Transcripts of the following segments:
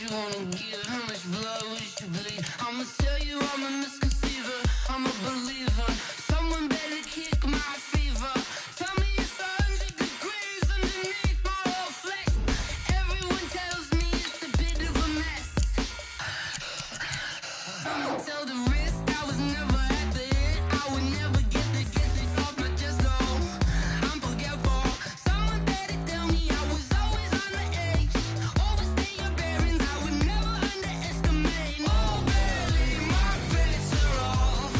you wanna give? How much blood would you bleed? I'ma tell you I'm a misconceiver, I'm a believer. Someone better kick my fever. Tell me it's 100 degrees underneath my whole flesh. Everyone tells me it's a bit of a mess. I'ma tell the risk I was never at the end. I would never get this off my chest though. I'm forgetful. Someone better tell me I was always on the edge. Overstay your bearings, I would never underestimate. Oh, barely, my bets are off.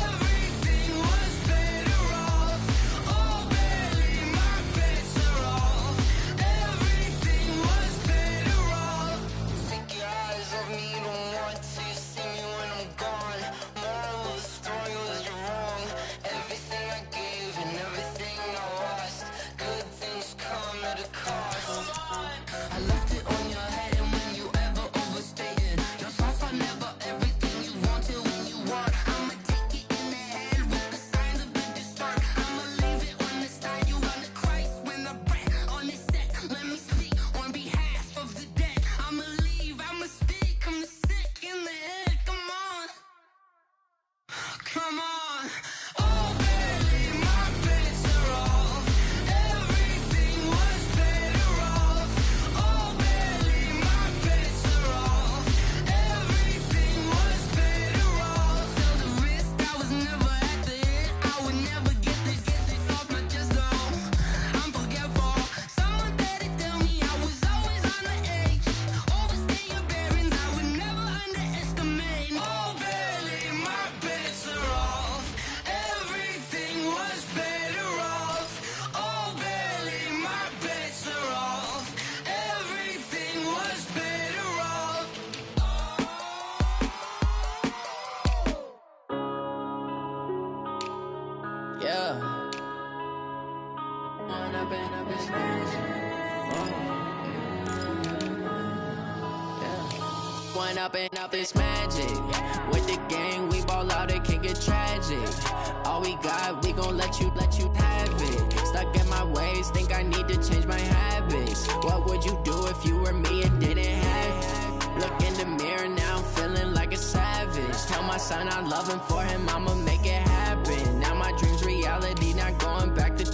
Everything was better off. Oh, barely, my bets are off. Everything was better off. Take your eyes off me, don't want to see me when I'm gone. Moral of the story was you're wrong. Everything I gave and everything I lost. Good things come at a cost. I left it on your head, and when you ever overstated your thoughts are never everything you wanted when you want. I'ma take it in the head with the signs of the distort. I'ma leave it on the side. You on the Christ when I breath on this set. Let me speak on behalf of the dead. I'ma leave, I'ma speak. I'm sick in the head. Come on, come on. Oh, barely, my bets are off. Everything was better off. Oh, barely, my bets are off. Everything was better off. Tell the risk I was never at the end. I would never get this off my chest though. I'm forgetful. Someone better tell me I was always on the edge. Overstay your bearings, I would never underestimate. Oh, barely, my bets are off. Everything was better off. Oh, barely, my bets are off. Everything was better off. Yeah. I've been smashing. One up and up is magic. With the gang, we ball out, it can get tragic. All we got, we gon' let you have it. Stuck in my ways, think I need to change my habits. What would you do if you were me and didn't have it? Look in the mirror, now I'm feeling like a savage. Tell my son I love him, for him I'ma make it happen. Now my dream's reality, not going back to.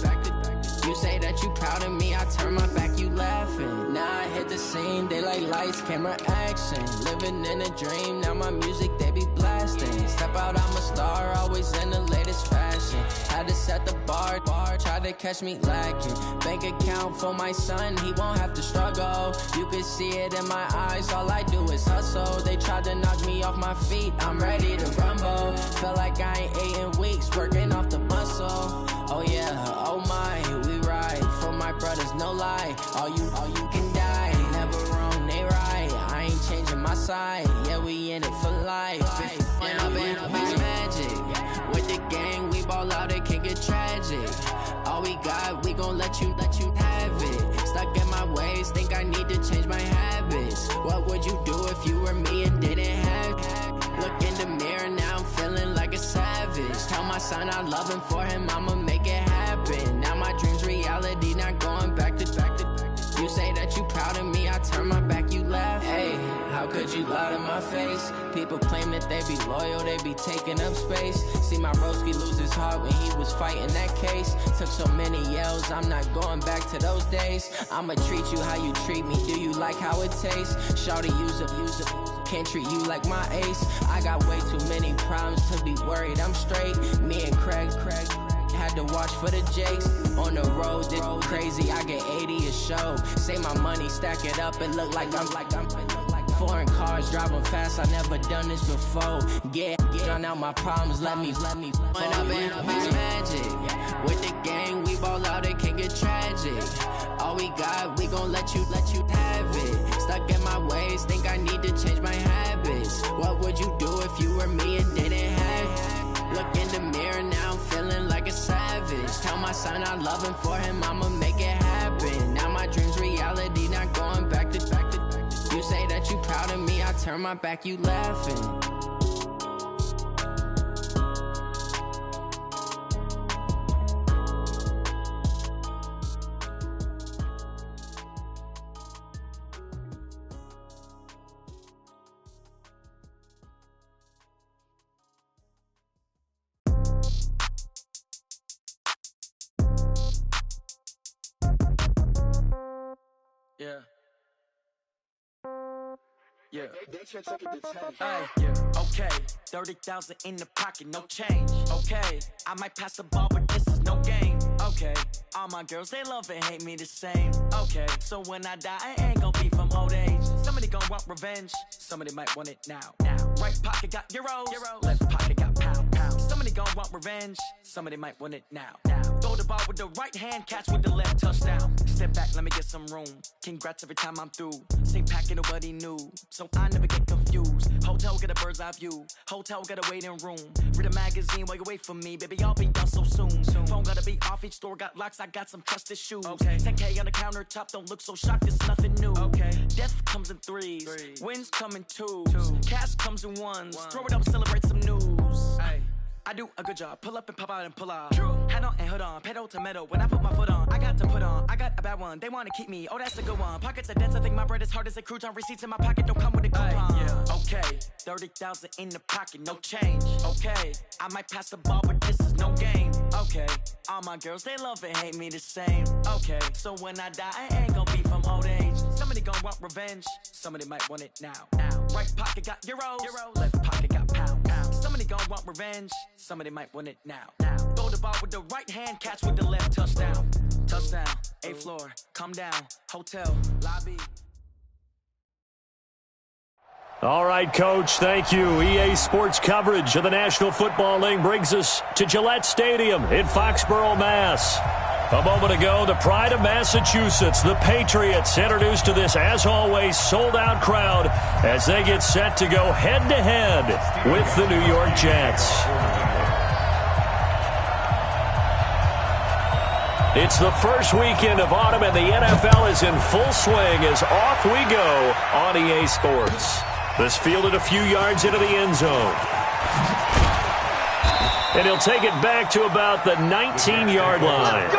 You say that you proud of me, I turn my back, you laughing. Now I hit the scene, they like lights, camera, action. Living in a dream, now my music, they be blasting. Step out, I'm a star, always in the latest fashion. Had to set the bar, try to catch me lacking. Bank account for my son, he won't have to struggle. You can see it in my eyes, all I do is hustle. They tried to knock me off my feet, I'm ready to rumble. Feel like I ain't ate in weeks, working off the muscle. Oh yeah, oh my, we ride for my brothers, no lie. All you can die, never wrong, they right. I ain't changing my side, yeah, we in it for life. And I've been magic. With the gang, we ball out, it can get tragic. All we got, we gon' let you have it. Stuck in my ways, think I need to change my habits. What would you do if you were me and didn't have it? Look in the mirror, now I'm feeling like a savage. Tell my son I love him, for him I'ma make it happen. Now my dream's reality, not going back to. You say that you proud of me, I turn my back, you laugh. Hey, how could you lie to my face? People claim that they be loyal, they be taking up space. See my broski lose his heart when he was fighting that case. Took so many yells, I'm not going back to those days. I'ma treat you how you treat me, do you like how it tastes? Shawty, use up, can't treat you like my ace. I got way too many problems to be worried, I'm straight. Me and Craig had to watch for the Jakes. On the road, this crazy, I get 80 a show. Say my money, stack it up, and look like I'm foreign cars, driving fast, I never done this before. Get drown out my problems, let me When up and up is magic. With the gang, we ball out, it can get tragic. All we got, we gon' let you have it. Stuck in my ways, think I need to change my habits. What would you do if you were me and didn't have it? Look in the mirror, now I'm feeling like a savage. Tell my son I love him, for him I'ma make it happen. Now my dream's reality, not going back to. You say that you proud of me, I turn my back, you laughing. Yeah. Yeah. Hey, yeah. Okay. 30,000 in the pocket, no change. Okay. I might pass the ball, but this is no game. Okay. All my girls, they love and hate me the same. Okay. So when I die, I ain't gon' be from old age. Somebody gon' want revenge. Somebody might want it now. Right pocket got euros. Left pocket got pound. Somebody gon' want revenge. Somebody might want it now. Throw the ball with the right hand, catch with the left, touchdown. Step back, let me get some room. Congrats every time I'm through. Same packet, nobody knew. So I never get confused. Hotel get a bird's eye view. Hotel get a waiting room. Read a magazine while you wait for me. Baby, I'll be done so soon. Phone gotta be off, each store got locks. I got some trusted shoes. 10K on the countertop, don't look so shocked, it's nothing new. Death comes in threes. Wins come in twos. Cash comes in ones. Throw it up, celebrate some news. I do a good job. Pull up and pop out and pull out. Hat on and hood on. Pedal to metal. When I put my foot on, I got to put on. I got a bad one. They want to keep me. Oh, that's a good one. Pockets are dense. I think my bread is hard as a crouton. Receipts in my pocket don't come with a coupon. Yeah. Okay. 30,000 in the pocket. No change. Okay. I might pass the ball, but this is no game. Okay. All my girls, they love and hate me the same. Okay. So when I die, I ain't gonna be from old age. Somebody gon' want revenge. Somebody might want it now. Right pocket got euros. Left pocket got pound. Somebody gon' want revenge. Somebody might want it now. Throw the ball with the right hand, catch with the left, touchdown. Touchdown, 8th floor, come down, hotel, lobby. All right, Coach, thank you. EA Sports coverage of the National Football League brings us to Gillette Stadium in Foxborough, Mass. A moment ago, the pride of Massachusetts, the Patriots, introduced to this, as always, sold-out crowd as they get set to go head-to-head with the New York Jets. It's the first weekend of autumn, and the NFL is in full swing as off we go on EA Sports. This fielded a few yards into the end zone. And he'll take it back to about the 19-yard line.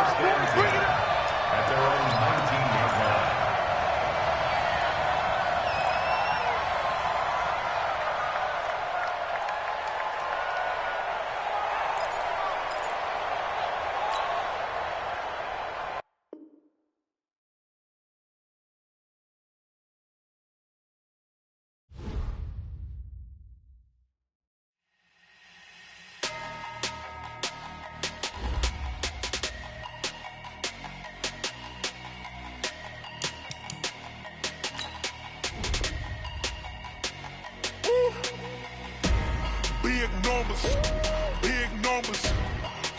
Big numbers,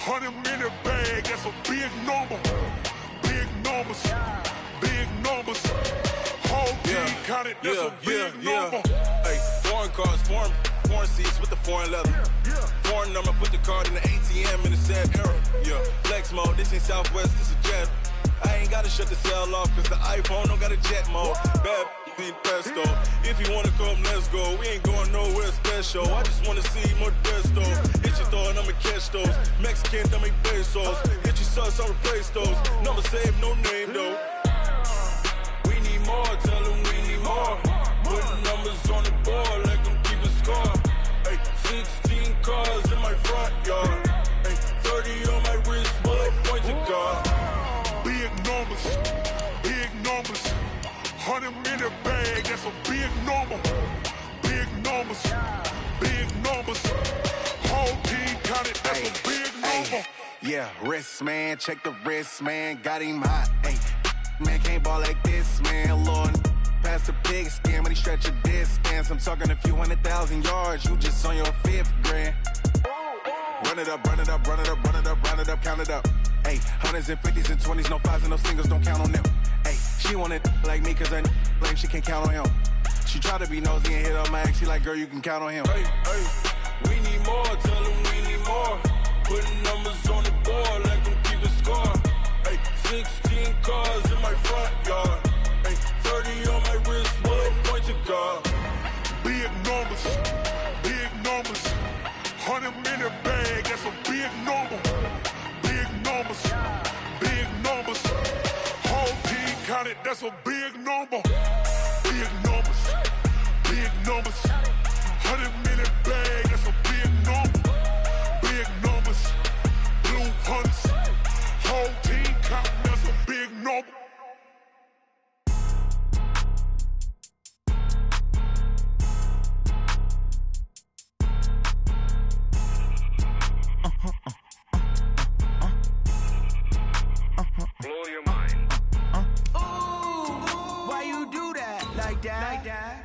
100-minute bag, that's a big number. Big numbers, whole team counted, that's a big number. Hey, foreign cars, foreign seats with the foreign leather. Foreign number, put the card in the ATM in the sad era. Yeah, flex mode, this ain't Southwest, this is jet. I ain't gotta shut the cell off, cause the iPhone don't got a jet mode. Bad being pesto. If you wanna come, let's go. We ain't going nowhere special. I just wanna see more desto. Hit your throw and I'ma catch those. Mexican, I make pesos. Hit your sauce, I'll replace those. Number saved, no name though. We need more, tell them we need more. Putting numbers on the board, let them keep a score. Hey, 16 cars in my front yard. Hey, 30 on my wrist, bullet point to God. Big numbers, 100-minute bag, that's a big number. Big numbers, whole team counted, that's a big number. Yeah, wrist man, check the wrist man, got him hot. Hey, man can't ball like this, man. Lord, past the pig skin when he stretch a distance. I'm talking a few 100,000 yards, you just on your 5th grand. Run it up, count it up. Hey, hundreds and 50s and 20s, no 5s and no singles, don't count on them. Hey, she want it like me, cause her blame, she can't count on him. She try to be nosy and hit up my ex, she like, girl, you can count on him. Hey, we need more, tell them we need more. Putting numbers on the board, let them keep a score. Hey, 16 cars in my front yard. Hey, 30 on my wrist, bullet point to God. Big numbers, 100-minute bag, that's a big number. Big numbers, whole team counted, that's a big number. Big numbers, 100-minute bag, that's a big number. Big numbers, blue hunts, whole team counting, that's a big number.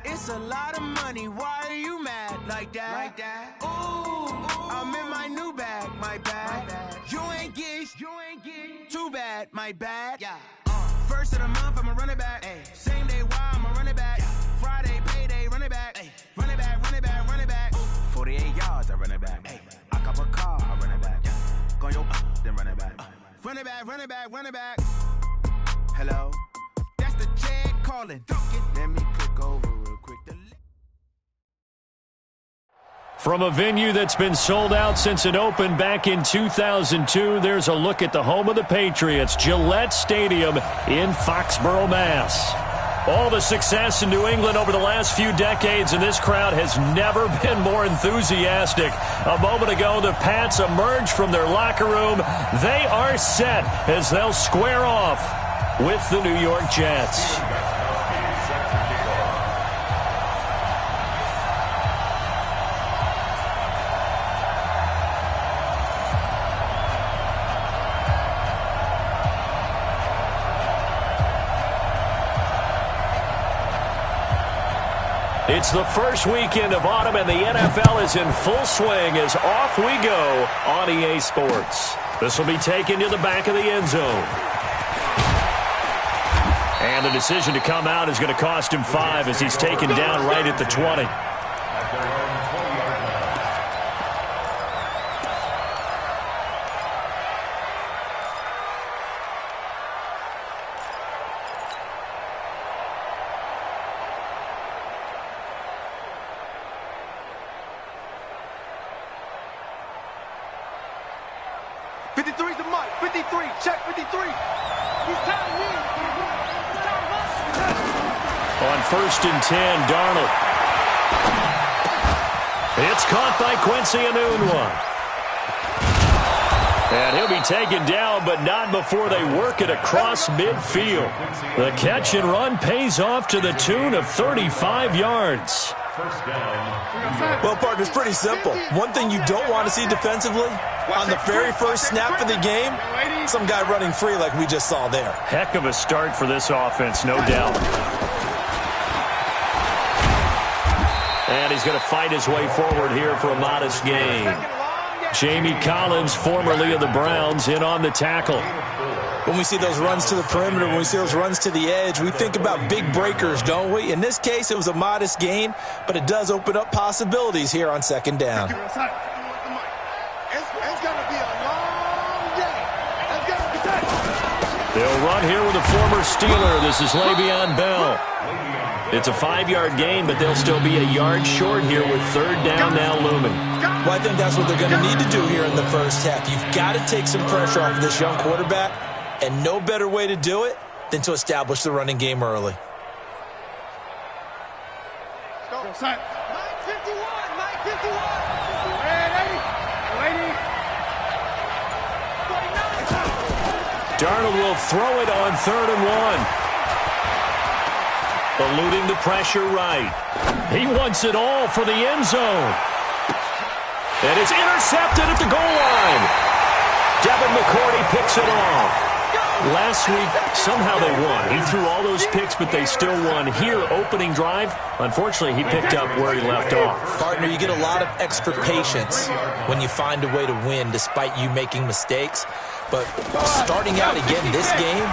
It's a lot of money. Why are you mad like that? Ooh, I'm in my new bag, my bad. You ain't get too bad, my bad. Yeah. First of the month, I'ma run it back. Ay. Same day, why I'ma run it back. Yeah. Friday, payday, run it back. Ay. Run it back, run it back, run it back. 48 yards, I run it back. Ay. I cop a car, I run it back. Yeah. Go yo, then run it back. Run it back, run it back, run it back. Hello? That's the Chad calling. Let me click over real quick. From a venue that's been sold out since it opened back in 2002, there's a look at the home of the Patriots, Gillette Stadium in Foxborough, Mass. All the success in New England over the last few decades, and this crowd has never been more enthusiastic. A moment ago, the Pats emerged from their locker room. They are set as they'll square off with the New York Jets. It's the first weekend of autumn, and the NFL is in full swing as off we go on EA Sports. This will be taken to the back of the end zone. And the decision to come out is going to cost him 5 as he's taken down right at the 20. First and 10, Darnold. It's caught by Quincy Enunwa. And he'll be taken down, but not before they work it across midfield. The catch and run pays off to the tune of 35 yards. Well, partner, it's pretty simple. One thing you don't want to see defensively, on the very first snap of the game, some guy running free like we just saw there. Heck of a start for this offense, no doubt. And he's going to fight his way forward here for a modest gain. Jamie Collins, formerly of the Browns, in on the tackle. When we see those runs to the perimeter, when we see those runs to the edge, we think about big breakers, don't we? In this case, it was a modest gain, but it does open up possibilities here on second down. It's going to be a long day. They'll run here with a former Steeler. This is Le'Veon Bell. It's a 5-yard gain, but they'll still be a yard short here with third down now looming. Well, I think that's what they're going to need to do here in the first half. You've got to take some pressure off of this young quarterback, and no better way to do it than to establish the running game early. Mike 51, Mike 51. Ready. Darnold will throw it on 3rd and 1. Eluding the pressure right. He wants it all for the end zone. And it's intercepted at the goal line. Devin McCourty picks it off. Last week, somehow they won. He threw all those picks, but they still won. Here, opening drive, unfortunately, he picked up where he left off. Partner, you get a lot of extra patience when you find a way to win despite you making mistakes. But starting out again this game,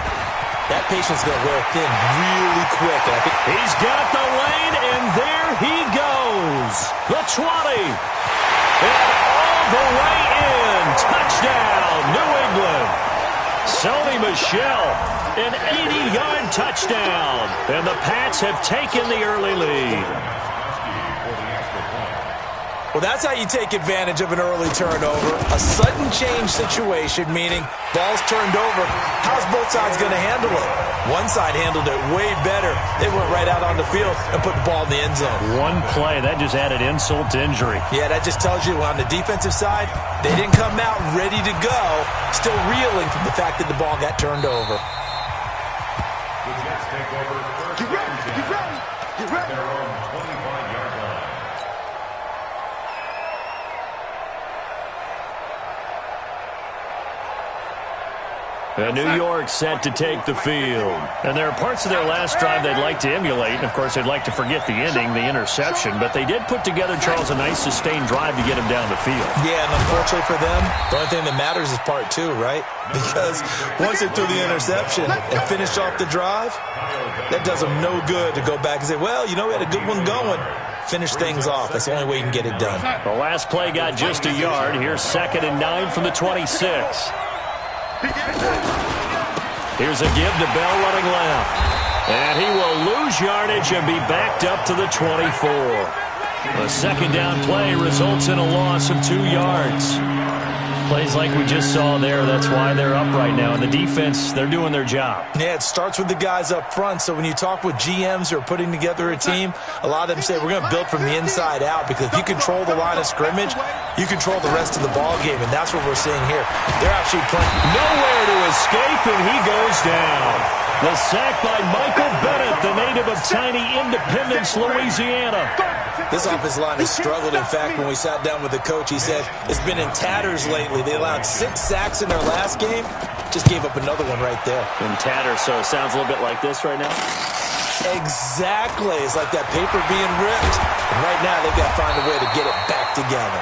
that patience is going to wear thin really quick. And I think he's got the lane, and there he goes. The 20. And all the way in. Touchdown, New England. Sony Michel, an 80-yard touchdown. And the Pats have taken the early lead. Well, that's how you take advantage of an early turnover. A sudden change situation, meaning ball's turned over. How's both sides going to handle it? One side handled it way better. They went right out on the field and put the ball in the end zone. One play, that just added insult to injury. Yeah, that just tells you on the defensive side, they didn't come out ready to go, still reeling from the fact that the ball got turned over. Get ready, get ready, get ready. Their own 25-yard line. And New York set to take the field. And there are parts of their last drive they'd like to emulate. And, of course, they'd like to forget the ending, the interception. But they did put together, Charles, a nice sustained drive to get him down the field. Yeah, and unfortunately for them, the only thing that matters is part two, right? Because once they threw the interception and finished off the drive, that does them no good to go back and say, well, you know, we had a good one going. Finish things off. That's the only way you can get it done. The last play got just a yard. Here's 2nd and 9 from the 26. Here's a give to Bell running left. And he will lose yardage and be backed up to the 24. A second down play results in a loss of 2 yards. Plays like we just saw there. That's why they're up right now. And the defense, they're doing their job. Yeah, it starts with the guys up front. So when you talk with GMs who are putting together a team, a lot of them say we're going to build from the inside out, because if you control the line of scrimmage, you control the rest of the ball game, and that's what we're seeing here. They're actually playing. Nowhere to escape, and he goes down. The sack by Michael Bennett, the native of tiny Independence, Louisiana. This offensive line has struggled. In fact, when we sat down with the coach, he said it's been in tatters lately. They allowed 6 sacks in their last game. Just gave up another one right there. In tatters, so it sounds a little bit like this right now? Exactly. It's like that paper being ripped. And right now, they've got to find a way to get it back together.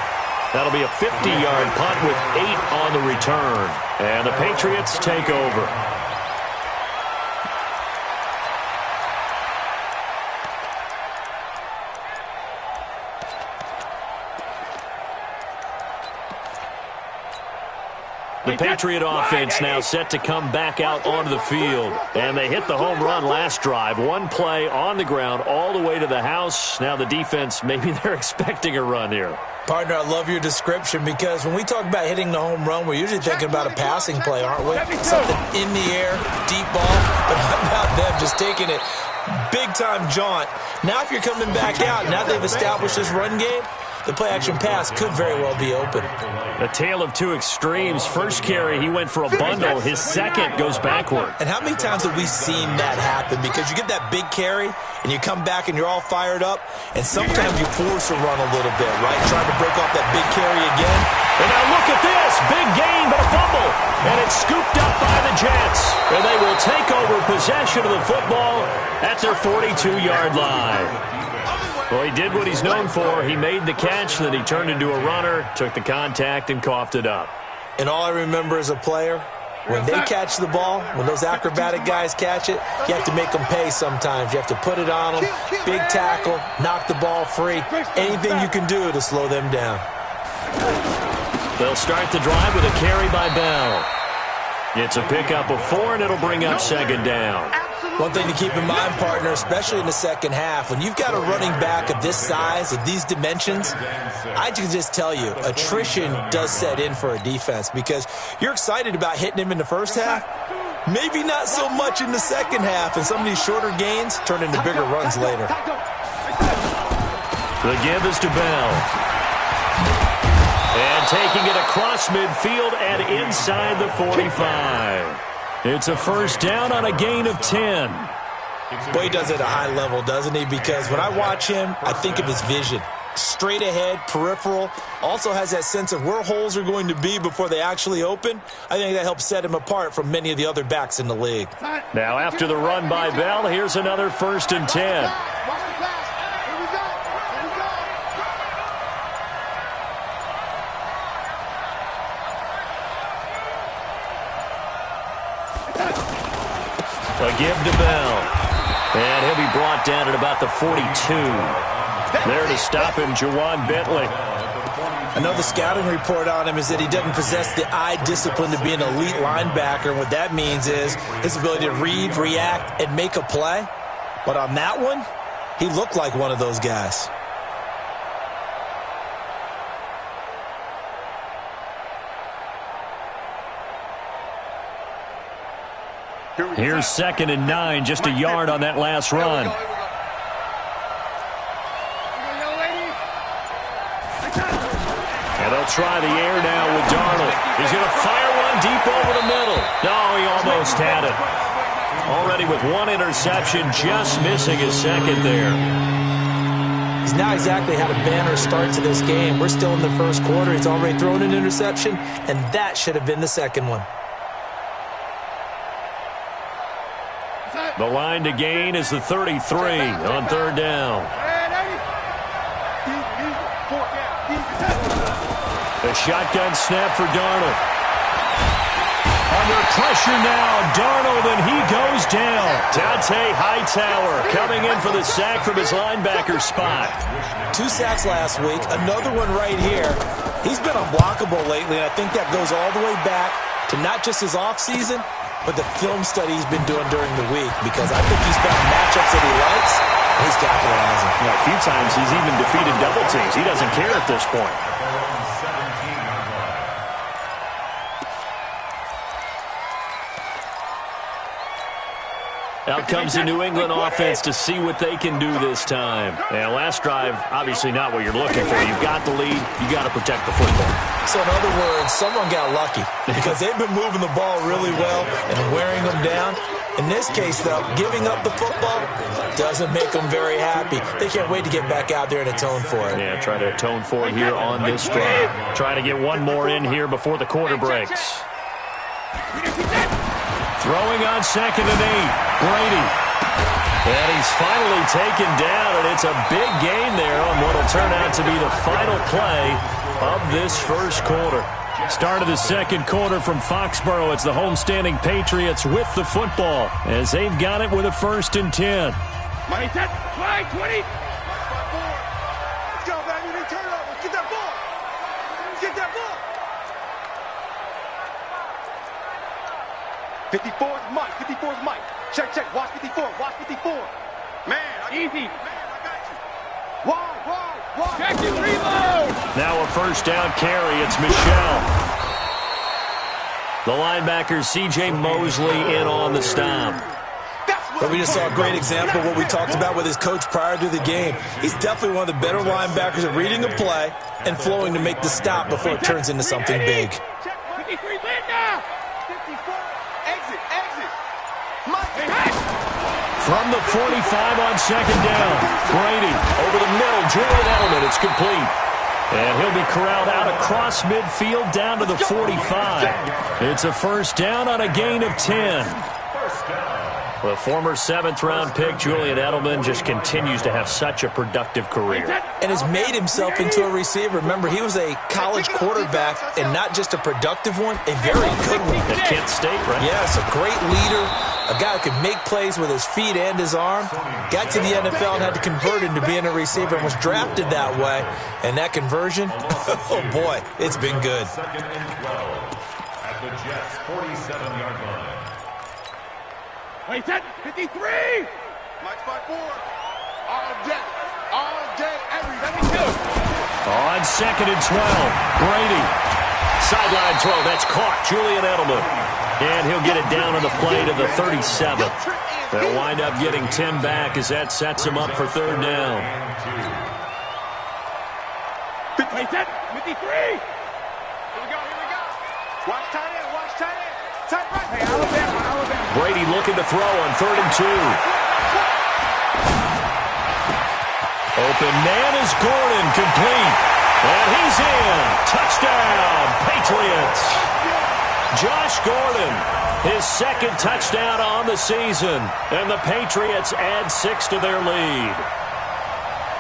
That'll be a 50-yard punt with 8 on the return. And the Patriots take over. The Patriot offense now set to come back out onto the field. And they hit the home run last drive. 1 play on the ground all the way to the house. Now the defense, maybe they're expecting a run here. Partner, I love your description, because when we talk about hitting the home run, we're usually thinking about a passing play, aren't we? Something in the air, deep ball. But how about them just taking it big-time jaunt? Now if you're coming back out, now they've established this run game, the play-action pass could very well be open. A tale of 2 extremes. First carry, he went for a bundle. His second goes backward. And how many times have we seen that happen? Because you get that big carry, and you come back and you're all fired up, and sometimes you force a run a little bit, right? Trying to break off that big carry again. And now look at this. Big gain, but a fumble. And it's scooped up by the Jets. And they will take over possession of the football at their 42-yard line. Well, he did what he's known for. He made the catch, then he turned into a runner, took the contact, and coughed it up. And all I remember as a player, when they catch the ball, when those acrobatic guys catch it, you have to make them pay sometimes. You have to put it on them, big tackle, knock the ball free, anything you can do to slow them down. They'll start the drive with a carry by Bell. It's a pickup of 4, and it'll bring up 2nd down. One thing to keep in mind, partner, especially in the second half, when you've got a running back of this size, of these dimensions, I can just tell you, attrition does set in for a defense, because you're excited about hitting him in the first half, maybe not so much in the second half, and some of these shorter gains turn into bigger runs later. The give is to Bell. And taking it across midfield and inside the 45. It's a first down on a gain of 10. Boy, he does it at a high level, doesn't he? Because when I watch him, I think of his vision. Straight ahead, peripheral. Also has that sense of where holes are going to be before they actually open. I think that helps set him apart from many of the other backs in the league. Now after the run by Bell, here's another 1st and 10. A give to Bell. And he'll be brought down at about the 42. There to stop him, Jawan Bentley. I know the scouting report on him is that he doesn't possess the eye discipline to be an elite linebacker. And what that means is his ability to read, react, and make a play. But on that one, he looked like one of those guys. Here's 2nd and 9, just a yard on that last run. And they'll try the air now with Darnold. He's going to fire one deep over the middle. No, he almost had it. Already with 1 interception, just missing his 2nd there. He's not exactly had a banner start to this game. We're still in the first quarter. He's already thrown an interception, and that should have been the 2nd one. The line to gain is the 33 on third down. The shotgun snap for Darnold. Under pressure now, Darnold, and he goes down. Dante Hightower coming in for the sack from his linebacker spot. 2 sacks last week, another one right here. He's been unblockable lately, and I think that goes all the way back to not just his offseason, but the film study he's been doing during the week, because I think he's found matchups that he likes, and he's capitalizing. A few times he's even defeated double teams. He doesn't care at this point. Out comes the New England offense to see what they can do this time. And last drive, obviously not what you're looking for. You've got the lead. You got to protect the football. So in other words, someone got lucky because they've been moving the ball really well and wearing them down. In this case, though, giving up the football doesn't make them very happy. They can't wait to get back out there and atone for it. Yeah, try to atone for it here on this drive. Trying to get one more in here before the quarter breaks. Throwing on 2nd and 8, Brady. And he's finally taken down, and it's a big gain there on what will turn out to be the final play of this first quarter. Start of the second quarter from Foxborough. It's the homestanding Patriots with the football as they've got it with a 1st and 10. Money set, 20. Let's go, baby. They turn over. Get that ball. Get that ball. 54's Mike. 54's Mike. Check. Watch 54. Watch 54. Man, easy. Man, I got you. Wide. Check it. Reload. Now a 1st down carry. It's Michelle. The linebacker, C.J. Mosley, in on the stop. But we just saw a great example of what we talked about with his coach prior to the game. He's definitely one of the better linebackers at reading a play and flowing to make the stop before it turns into something big. 53, Linda. 54. Exit. From the 45 on 2nd down, Brady over the middle, Julian Edelman, it's complete. And he'll be corralled out across midfield down to the 45. It's a 1st down on a gain of 10. The former 7th-round pick, Julian Edelman, just continues to have such a productive career. And has made himself into a receiver. Remember, he was a college quarterback, and not just a productive one, a very good one. At Kent State, right? Yes, a great leader, a guy who could make plays with his feet and his arm. Got to the NFL and had to convert into being a receiver and was drafted that way. And that conversion, oh boy, it's been good. 2nd and 12 at the Jets' 47-yard line. Wait, set, 53! Mike spot 4. All day, every day. On 2nd and 12, Brady. Sideline throw, that's caught, Julian Edelman. And he'll get it down on the play to the 37. They'll wind up getting 10 back as that sets him up for 3rd down. Wait, set, 53! Here we go. Watch tight end. Tight right. Hey, Alabama. Brady looking to throw on 3rd and 2. Open man is Gordon, complete. And he's in. Touchdown, Patriots. Josh Gordon, his 2nd touchdown on the season. And the Patriots add 6 to their lead.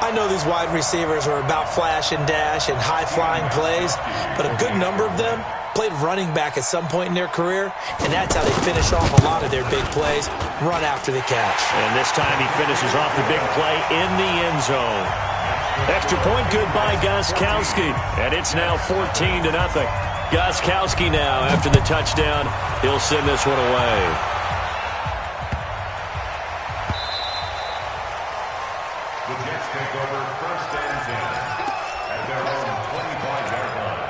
I know these wide receivers are about flash and dash and high-flying plays, but a good number of them played running back at some point in their career, and that's how they finish off a lot of their big plays, run after the catch. And this time he finishes off the big play in the end zone. Extra point good by Gostkowski, and it's now 14-0. Gostkowski now, after the touchdown, he'll send this one away. The Jets take over 1st and 10 at their own 25-yard line.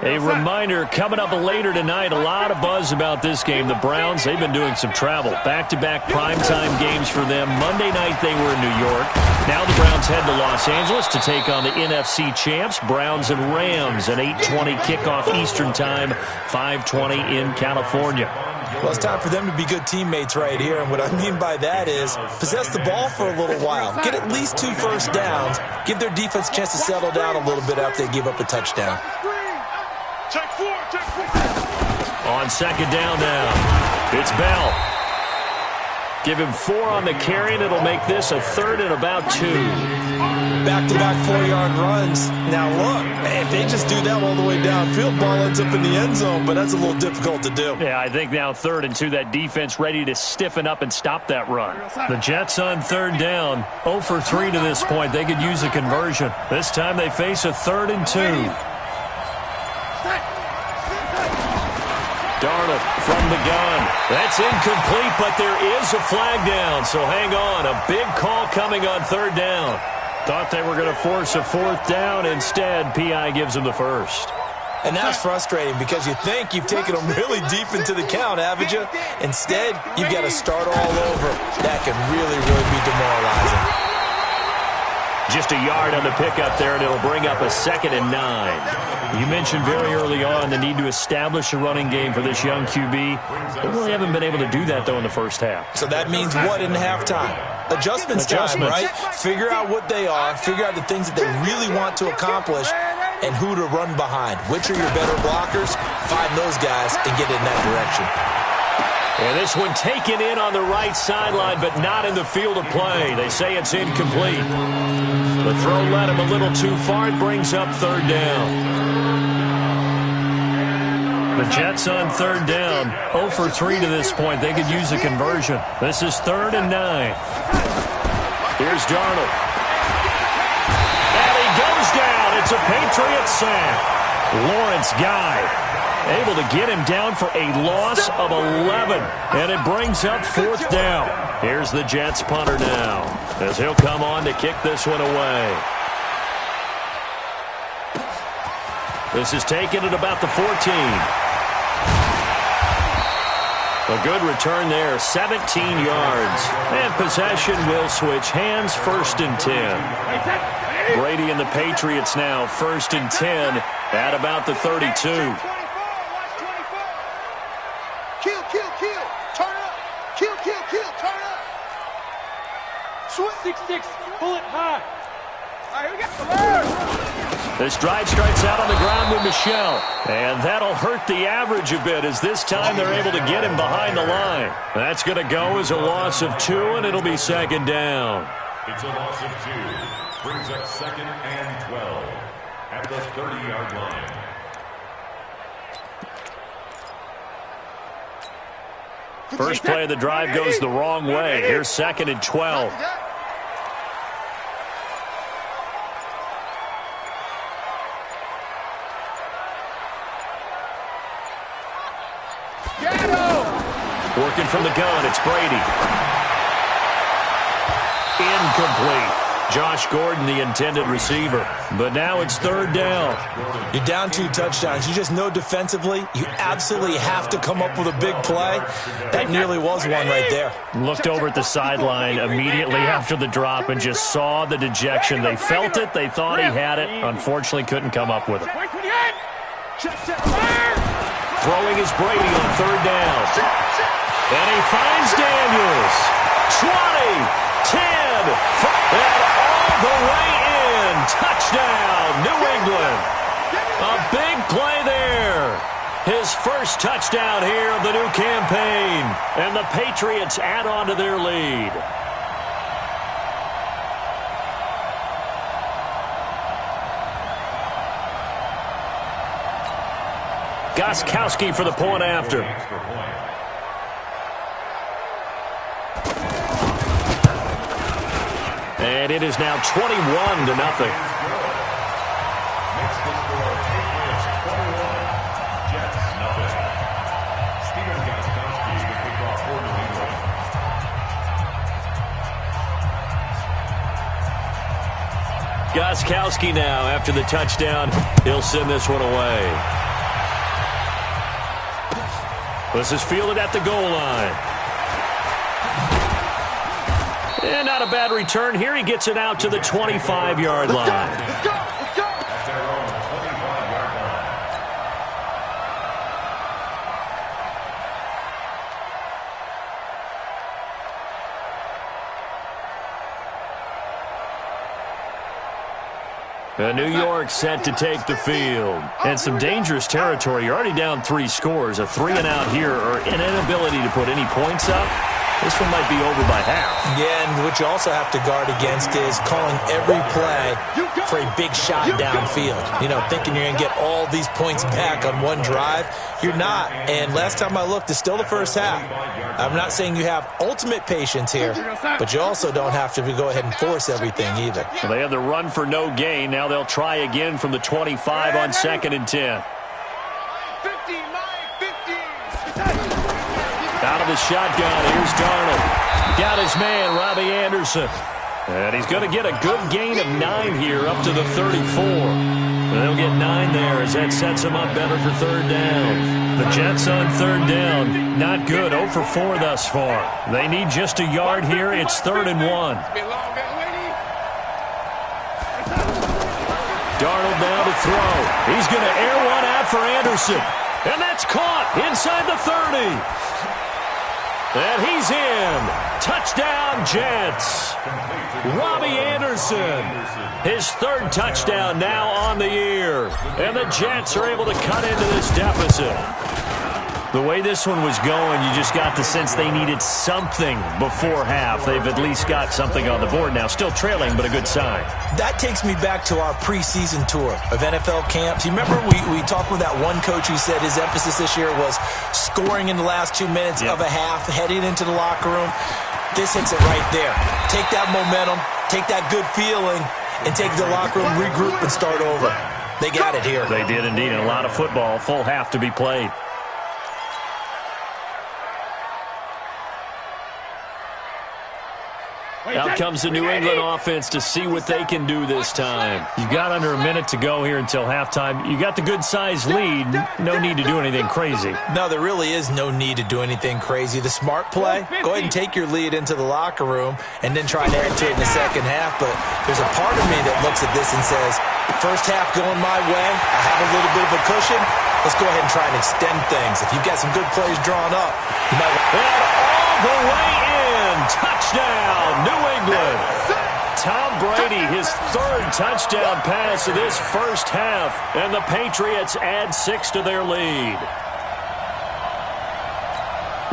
A reminder, coming up later tonight, a lot of buzz about this game. The Browns, they've been doing some travel. Back-to-back primetime games for them. Monday night they were in New York. Now the Browns head to Los Angeles to take on the NFC champs, Browns and Rams, an 8:20 kickoff Eastern time, 5:20 in California. Well, it's time for them to be good teammates right here, and what I mean by that is possess the ball for a little while, get at least 2 first downs, give their defense a chance to settle down a little bit after they give up a touchdown. On second down now, it's Bell. Give him 4 on the carry, and it'll make this a 3rd and about 2. Back-to-back 4-yard runs. Now, look, if they just do that all the way downfield, ball ends up in the end zone, but that's a little difficult to do. Yeah, I think now 3rd and 2, that defense ready to stiffen up and stop that run. The Jets on 3rd down, 0 for 3 to this point. They could use a conversion. This time they face a 3rd and 2. Darnold from the gun. That's incomplete, but there is a flag down, so hang on. A big call coming on 3rd down. Thought they were going to force a 4th down. Instead, P.I. gives them the 1st. And that's frustrating because you think you've taken them really deep into the count, haven't you? Instead, you've got to start all over. That can really, really be demoralizing. Just a yard on the pickup there, and it'll bring up a 2nd and 9. You mentioned very early on the need to establish a running game for this young QB. They really haven't been able to do that, though, in the first half. So that means what in halftime? Adjustments time, right? Figure out what they are, figure out the things that they really want to accomplish, and who to run behind. Which are your better blockers? Find those guys and get in that direction. And this one taken in on the right sideline, but not in the field of play. They say it's incomplete. The throw led him a little too far. It brings up 3rd down. The Jets on 3rd down, 0 for 3 to this point. They could use a conversion. This is 3rd and 9. Here's Darnold. And he goes down. It's a Patriots sack. Lawrence Guy able to get him down for a loss of 11. And it brings up 4th down. Here's the Jets punter now, as he'll come on to kick this one away. This is taken at about the 14. A good return there, 17 yards. And possession will switch hands, 1st and 10. Brady and the Patriots now, 1st and 10 at about the 32. Kill. Turn up. Kill. Turn up. Switch. 6-6. Bullet high. All right, we got the bird. This drive starts out on the ground with Michel. And that'll hurt the average a bit, as this time they're able to get him behind the line. That's going to go as a loss of 2, and it'll be 2nd down. It's a loss of 2. Brings up 2nd and 12 at the 30-yard line. First play of the drive goes the wrong way. Here's 2nd and 12. Working from the gun, it's Brady. Incomplete. Josh Gordon, the intended receiver. But now it's 3rd down. You're down 2 touchdowns. You just know defensively you absolutely have to come up with a big play. That nearly was one right there. Looked over at the sideline immediately after the drop and just saw the dejection. They felt it. They thought he had it. Unfortunately, couldn't come up with it. Throwing is Brady on 3rd down. And he finds Daniels. 20, 10, 5, and all the way in. Touchdown, New England. A big play there. His first touchdown here of the new campaign. And the Patriots add on to their lead. Gostkowski for the point after. And it is now 21-0. Gostkowski now, after the touchdown, he'll send this one away. This is fielded at the goal line. And not a bad return here. He gets it out to the 25-yard line. Let's go. At their own 25-yard New York set to take the field. And some dangerous territory. You're already down 3 scores. A 3-and-out here or an inability to put any points up. This one might be over by half. Yeah, and what you also have to guard against is calling every play for a big shot downfield. You know, thinking you're going to get all these points back on one drive. You're not. And last time I looked, it's still the first half. I'm not saying you have ultimate patience here, but you also don't have to go ahead and force everything either. Well, they had the run for no gain. Now they'll try again from the 25 on 2nd and 10. Out of the shotgun, here's Darnold. Got his man, Robbie Anderson. And he's going to get a good gain of 9 here up to the 34. They'll get 9 there as that sets him up better for 3rd down. The Jets on 3rd down, not good, 0 for 4 thus far. They need just a yard here. It's 3rd and 1. Darnold now to throw. He's going to air one out for Anderson. And that's caught inside the 30. And he's in. Touchdown, Jets. Robbie Anderson. His 3rd touchdown now on the year. And the Jets are able to cut into this deficit. The way this one was going, you just got the sense they needed something before half. They've at least got something on the board now. Still trailing, but a good sign. That takes me back to our preseason tour of NFL camps. You remember we talked with that one coach who said his emphasis this year was scoring in the last 2 minutes of a half, heading into the locker room. This hits it right there. Take that momentum, take that good feeling, and take the locker room, regroup, and start over. They got it here. They did indeed, and a lot of football, full half to be played. Out comes the New England offense to see what they can do this time. You've got under a minute to go here until halftime. You got the good-sized lead. No need to do anything crazy. No, there really is no need to do anything crazy. The smart play, go ahead and take your lead into the locker room and then try to add to it in the second half. But there's a part of me that looks at this and says, first half going my way, I have a little bit of a cushion. Let's go ahead and try and extend things. If you've got some good plays drawn up, you might want all the way in. Touchdown, New England. Tom Brady, his 3rd touchdown pass of this first half, and the Patriots add 6 to their lead.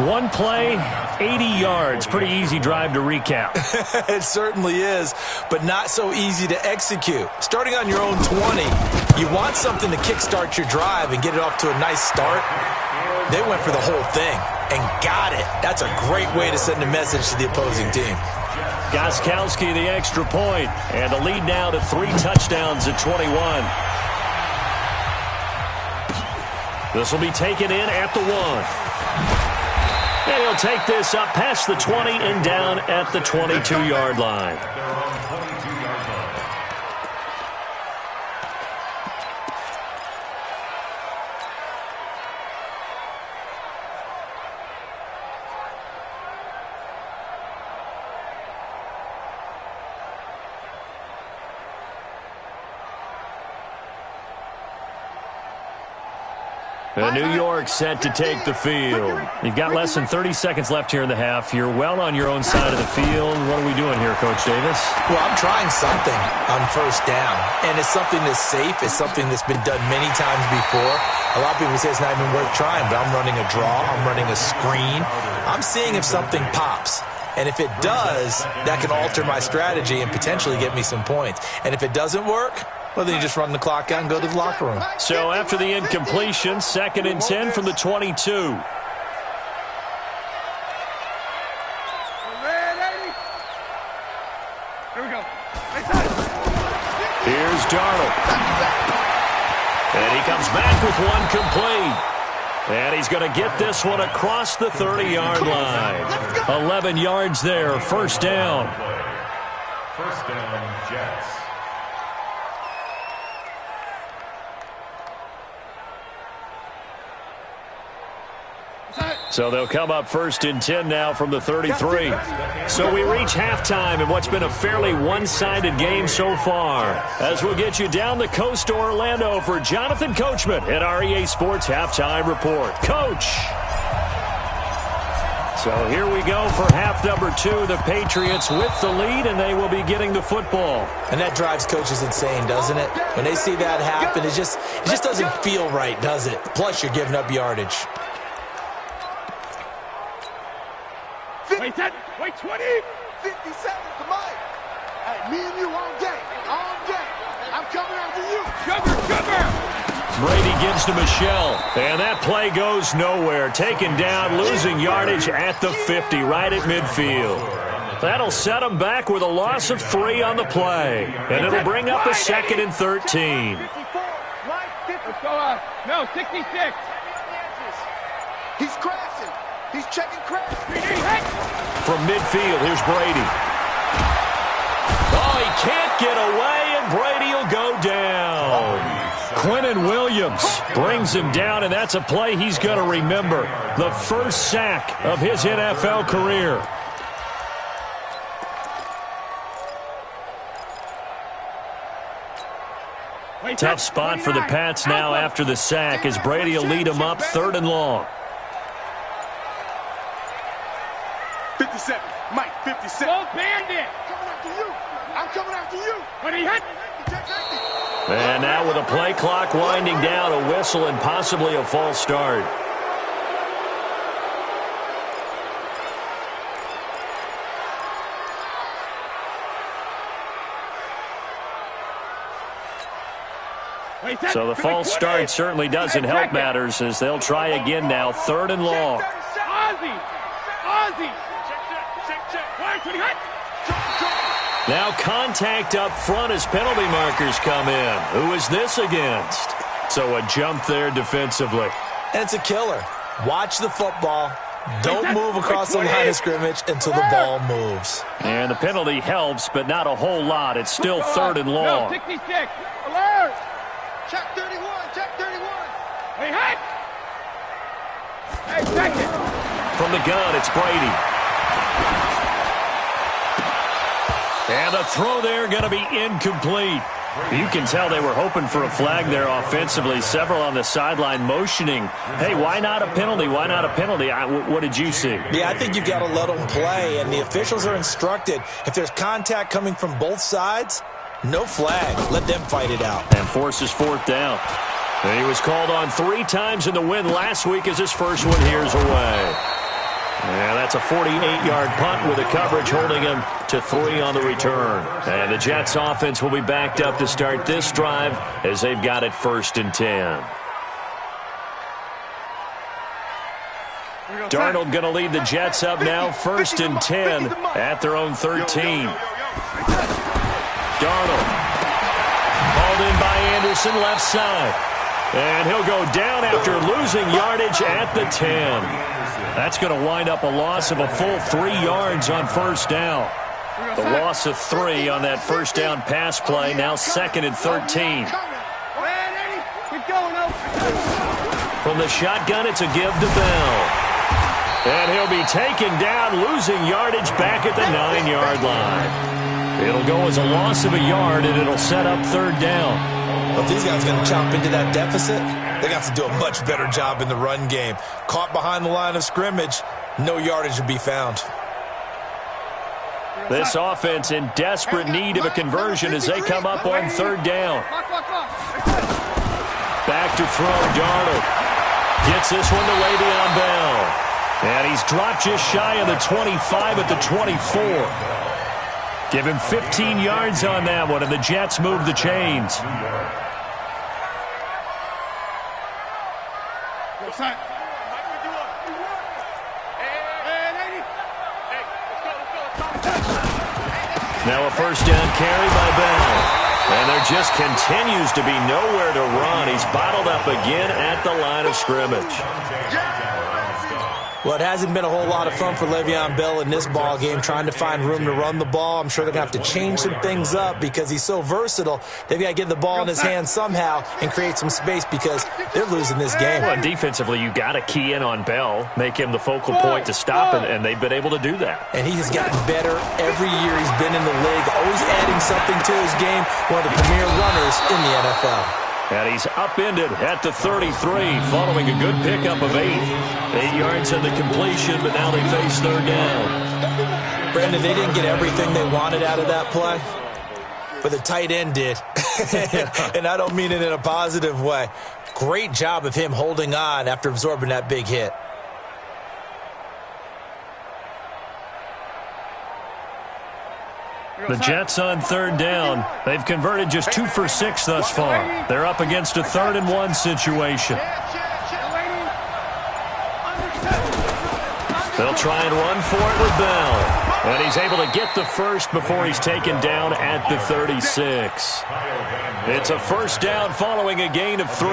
One play, 80 yards. Pretty easy drive to recap. It certainly is, but not so easy to execute. Starting on your own 20, you want something to kickstart your drive and get it off to a nice start. They went for the whole thing and got it. That's a great way to send a message to the opposing team. Gostkowski the extra point, and the lead now to 3 touchdowns at 21. This will be taken in at the 1. And he'll take this up past the 20 and down at the 22-yard line. New York set to take the field. You've got less than 30 seconds left here in the half. You're well on your own side of the field. What are we doing here, Coach Davis? Well, I'm trying something on first down, and it's something that's safe. It's something that's been done many times before. A lot of people say it's not even worth trying, but I'm running a draw. I'm running a screen. I'm seeing if something pops. And if it does, that can alter my strategy and potentially get me some points. And if it doesn't work, well, then you just run the clock out and go to the locker room. So after the incompletion, 2nd and 10 from the 22. Here we go. Here's Darnold. And he comes back with one complete. And he's going to get this one across the 30-yard line. 11 yards there, first down. First down, Jets. So they'll come up 1st and 10 now from the 33. So we reach halftime in what's been a fairly one-sided game so far. As we'll get you down the coast to Orlando for Jonathan Coachman at our EA Sports Halftime Report. Coach. So here we go for half number 2. The Patriots with the lead, and they will be getting the football. And that drives coaches insane, doesn't it? When they see that happen, it just doesn't feel right, does it? Plus, you're giving up yardage. Wait 10, wait 20, 50 seconds to Mike. Hey, me and you all day, all day. I'm coming after you. Sugar. Brady gives to Michelle, and that play goes nowhere. Taken down, losing yardage at the 50, right at midfield. That'll set them back with a loss of 3 on the play, and it'll bring up a 2nd and 13. Let's go no, 66. He's crashing. He's checking crash. From midfield, here's Brady. Oh, he can't get away, and Brady will go down. Quinnen Williams brings him down, and that's a play he's going to remember. The first sack of his NFL career. Tough spot for the Pats now after the sack as Brady will lead them up 3rd and long. 57, Mike, 57. Go bandit. Coming after you. I'm coming after you. When he hit. And now with a play clock winding down, a whistle and possibly a false start. So the false start certainly doesn't help matters as they'll try again now, 3rd and long. Ozzy. Check. Now contact up front as penalty markers come in. Who is this against? So a jump there defensively. And it's a killer. Watch the football. Don't move across the line of scrimmage until the ball moves. And the penalty helps, but not a whole lot. It's still 3rd and long. No, 66. Alert. Check 31. Check 31. Hey, hit. Hey, second. From the gun, it's Brady. And the throw there going to be incomplete. You can tell they were hoping for a flag there offensively. Several on the sideline motioning, hey, why not a penalty? Why not a penalty? What did you see? Yeah, I think you've got to let them play, and the officials are instructed. If there's contact coming from both sides, no flag. Let them fight it out. And forces 4th down. And he was called on 3 times in the win last week as his first one here's away. And that's a 48-yard punt with the coverage holding him to 3 on the return. And the Jets offense will be backed up to start this drive as they've got it 1st and 10. Darnold going to lead the Jets up now 1st and 10 at their own 13. Darnold hauled in by Anderson left side. And he'll go down after losing yardage at the 10. That's going to wind up a loss of a full 3 yards on 1st down. The loss of 3 on that 1st down pass play, now 2nd and 13. From the shotgun, it's a give to Bell. And he'll be taken down, losing yardage back at the 9-yard line. It'll go as a loss of a yard, and it'll set up 3rd down. If these guys are going to chop into that deficit, they got to do a much better job in the run game. Caught behind the line of scrimmage, no yardage will be found. This offense in desperate need of a conversion as they come up on 3rd down. Back to throw, Darnold. Gets this one to Le'Veon Bell. And he's dropped just shy of the 25 at the 24. Give him 15 yards on that one, and the Jets move the chains. Now a 1st down carry by Bell. And there just continues to be nowhere to run. He's bottled up again at the line of scrimmage. Well, it hasn't been a whole lot of fun for Le'Veon Bell in this ball game, trying to find room to run the ball. I'm sure they're going to have to change some things up because he's so versatile. They've got to get the ball in his hands somehow and create some space because they're losing this game. Well, defensively, you got to key in on Bell, make him the focal point to stop, and they've been able to do that. And he has gotten better every year he's been in the league, always adding something to his game, one of the premier runners in the NFL. And he's upended at the 33 following a good pickup of 8. 8 yards in the completion, but now they face third down. Brandon, they didn't get everything they wanted out of that play, but the tight end did. And I don't mean it in a positive way. Great job of him holding on after absorbing that big hit. The Jets on third down. They've converted just 2 for 6 thus far. They're up against a 3rd and 1 situation. They'll try and run for it with Bell. And he's able to get the first before he's taken down at the 36. It's a first down following a gain of 3.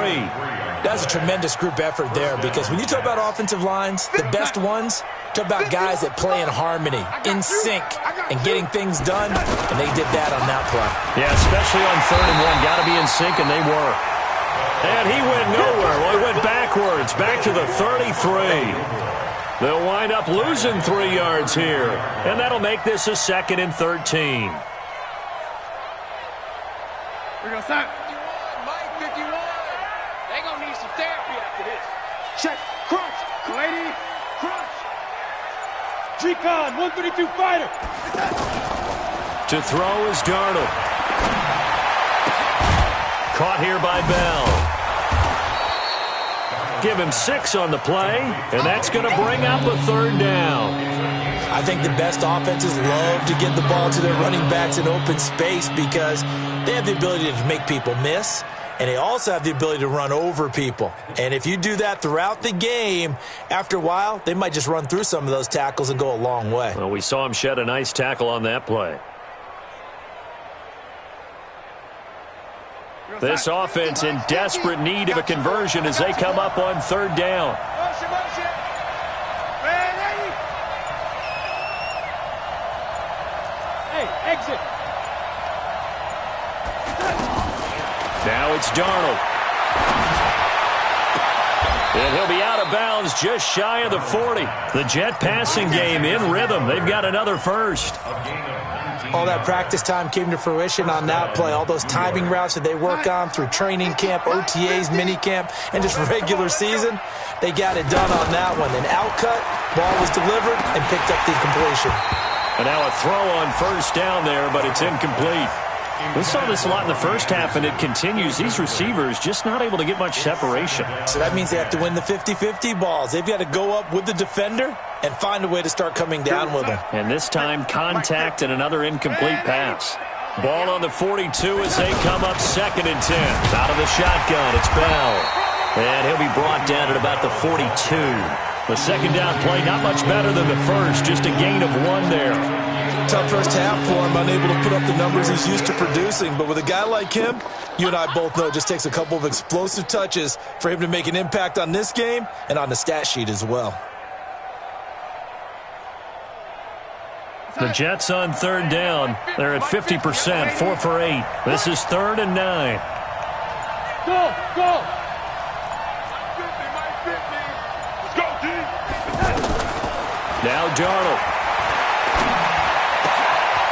That's a tremendous group effort there, because when you talk about offensive lines, the best ones, talk about guys that play in harmony, in sync, and getting things done, and they did that on that play. Yeah, especially on 3rd and 1. Got to be in sync, and they were. And he went nowhere. Well, he went backwards, back to the 33. They'll wind up losing 3 yards here, and that'll make this a 2nd and 13. Here we go, son. 51, Mike, 51. They gonna need some therapy after this. Check, crunch, lady, crunch. G-Con, 132 fighter. To throw is Darnold. Caught here by Bell. Give him 6 on the play, and that's going to bring up a 3rd down. I think the best offenses love to get the ball to their running backs in open space because they have the ability to make people miss, and they also have the ability to run over people. And if you do that throughout the game, after a while, they might just run through some of those tackles and go a long way. Well, we saw him shed a nice tackle on that play. This offense in desperate need of a conversion as they come up on 3rd down. Hey, exit. Now it's Darnold. And he'll be out of bounds just shy of the 40. The Jet passing game in rhythm. They've got another first. All that practice time came to fruition on that play. All those timing routes that they work on through training camp, OTAs, minicamp, and just regular season, they got it done on that one. An outcut, ball was delivered, and picked up the completion. And now a throw on 1st down there, but it's incomplete. We saw this a lot in the first half, and it continues. These receivers just not able to get much separation. So that means they have to win the 50-50 balls. They've got to go up with the defender and find a way to start coming down with them. And this time, contact and another incomplete pass. Ball on the 42 as they come up 2nd and 10. Out of the shotgun, it's Bell. And he'll be brought down at about the 42. The 2nd down play, not much better than the first, just a gain of 1 there. Tough first half for him, unable to put up the numbers he's used to producing. But with a guy like him, you and I both know it just takes a couple of explosive touches for him to make an impact on this game and on the stat sheet as well. The Jets on 3rd down. They're at 50%, 4 for 8. This is 3rd and 9. Go, go. 50, Mike, 50. Let's go, G. Now Darnold.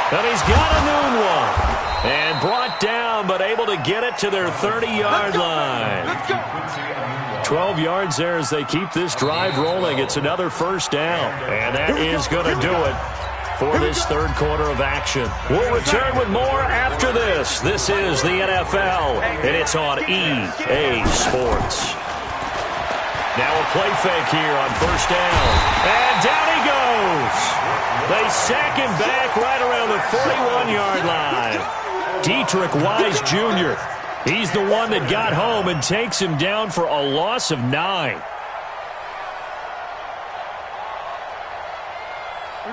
And he's got a noon one. And brought down, but able to get it to their 30-yard line. 12 yards there as they keep this drive rolling. It's another first down. And that is going to do it for this 3rd quarter of action. We'll return with more after this. This is the NFL, and it's on EA Sports. Now a play fake here on 1st down. And down he goes. They sack him back right around the 41-yard line. Dietrich Wise Jr., he's the one that got home and takes him down for a loss of 9.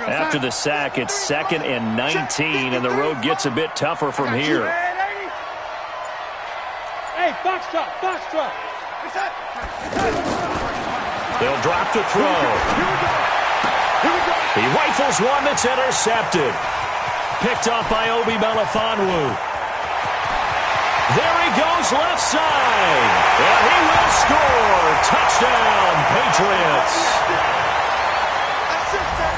After the sack, it's 2nd and 19, and the road gets a bit tougher from here. Hey, box truck. They'll drop to throw. He rifles one that's intercepted. Picked off by Obi Melifonwu. There he goes left side. And he will score. Touchdown, Patriots.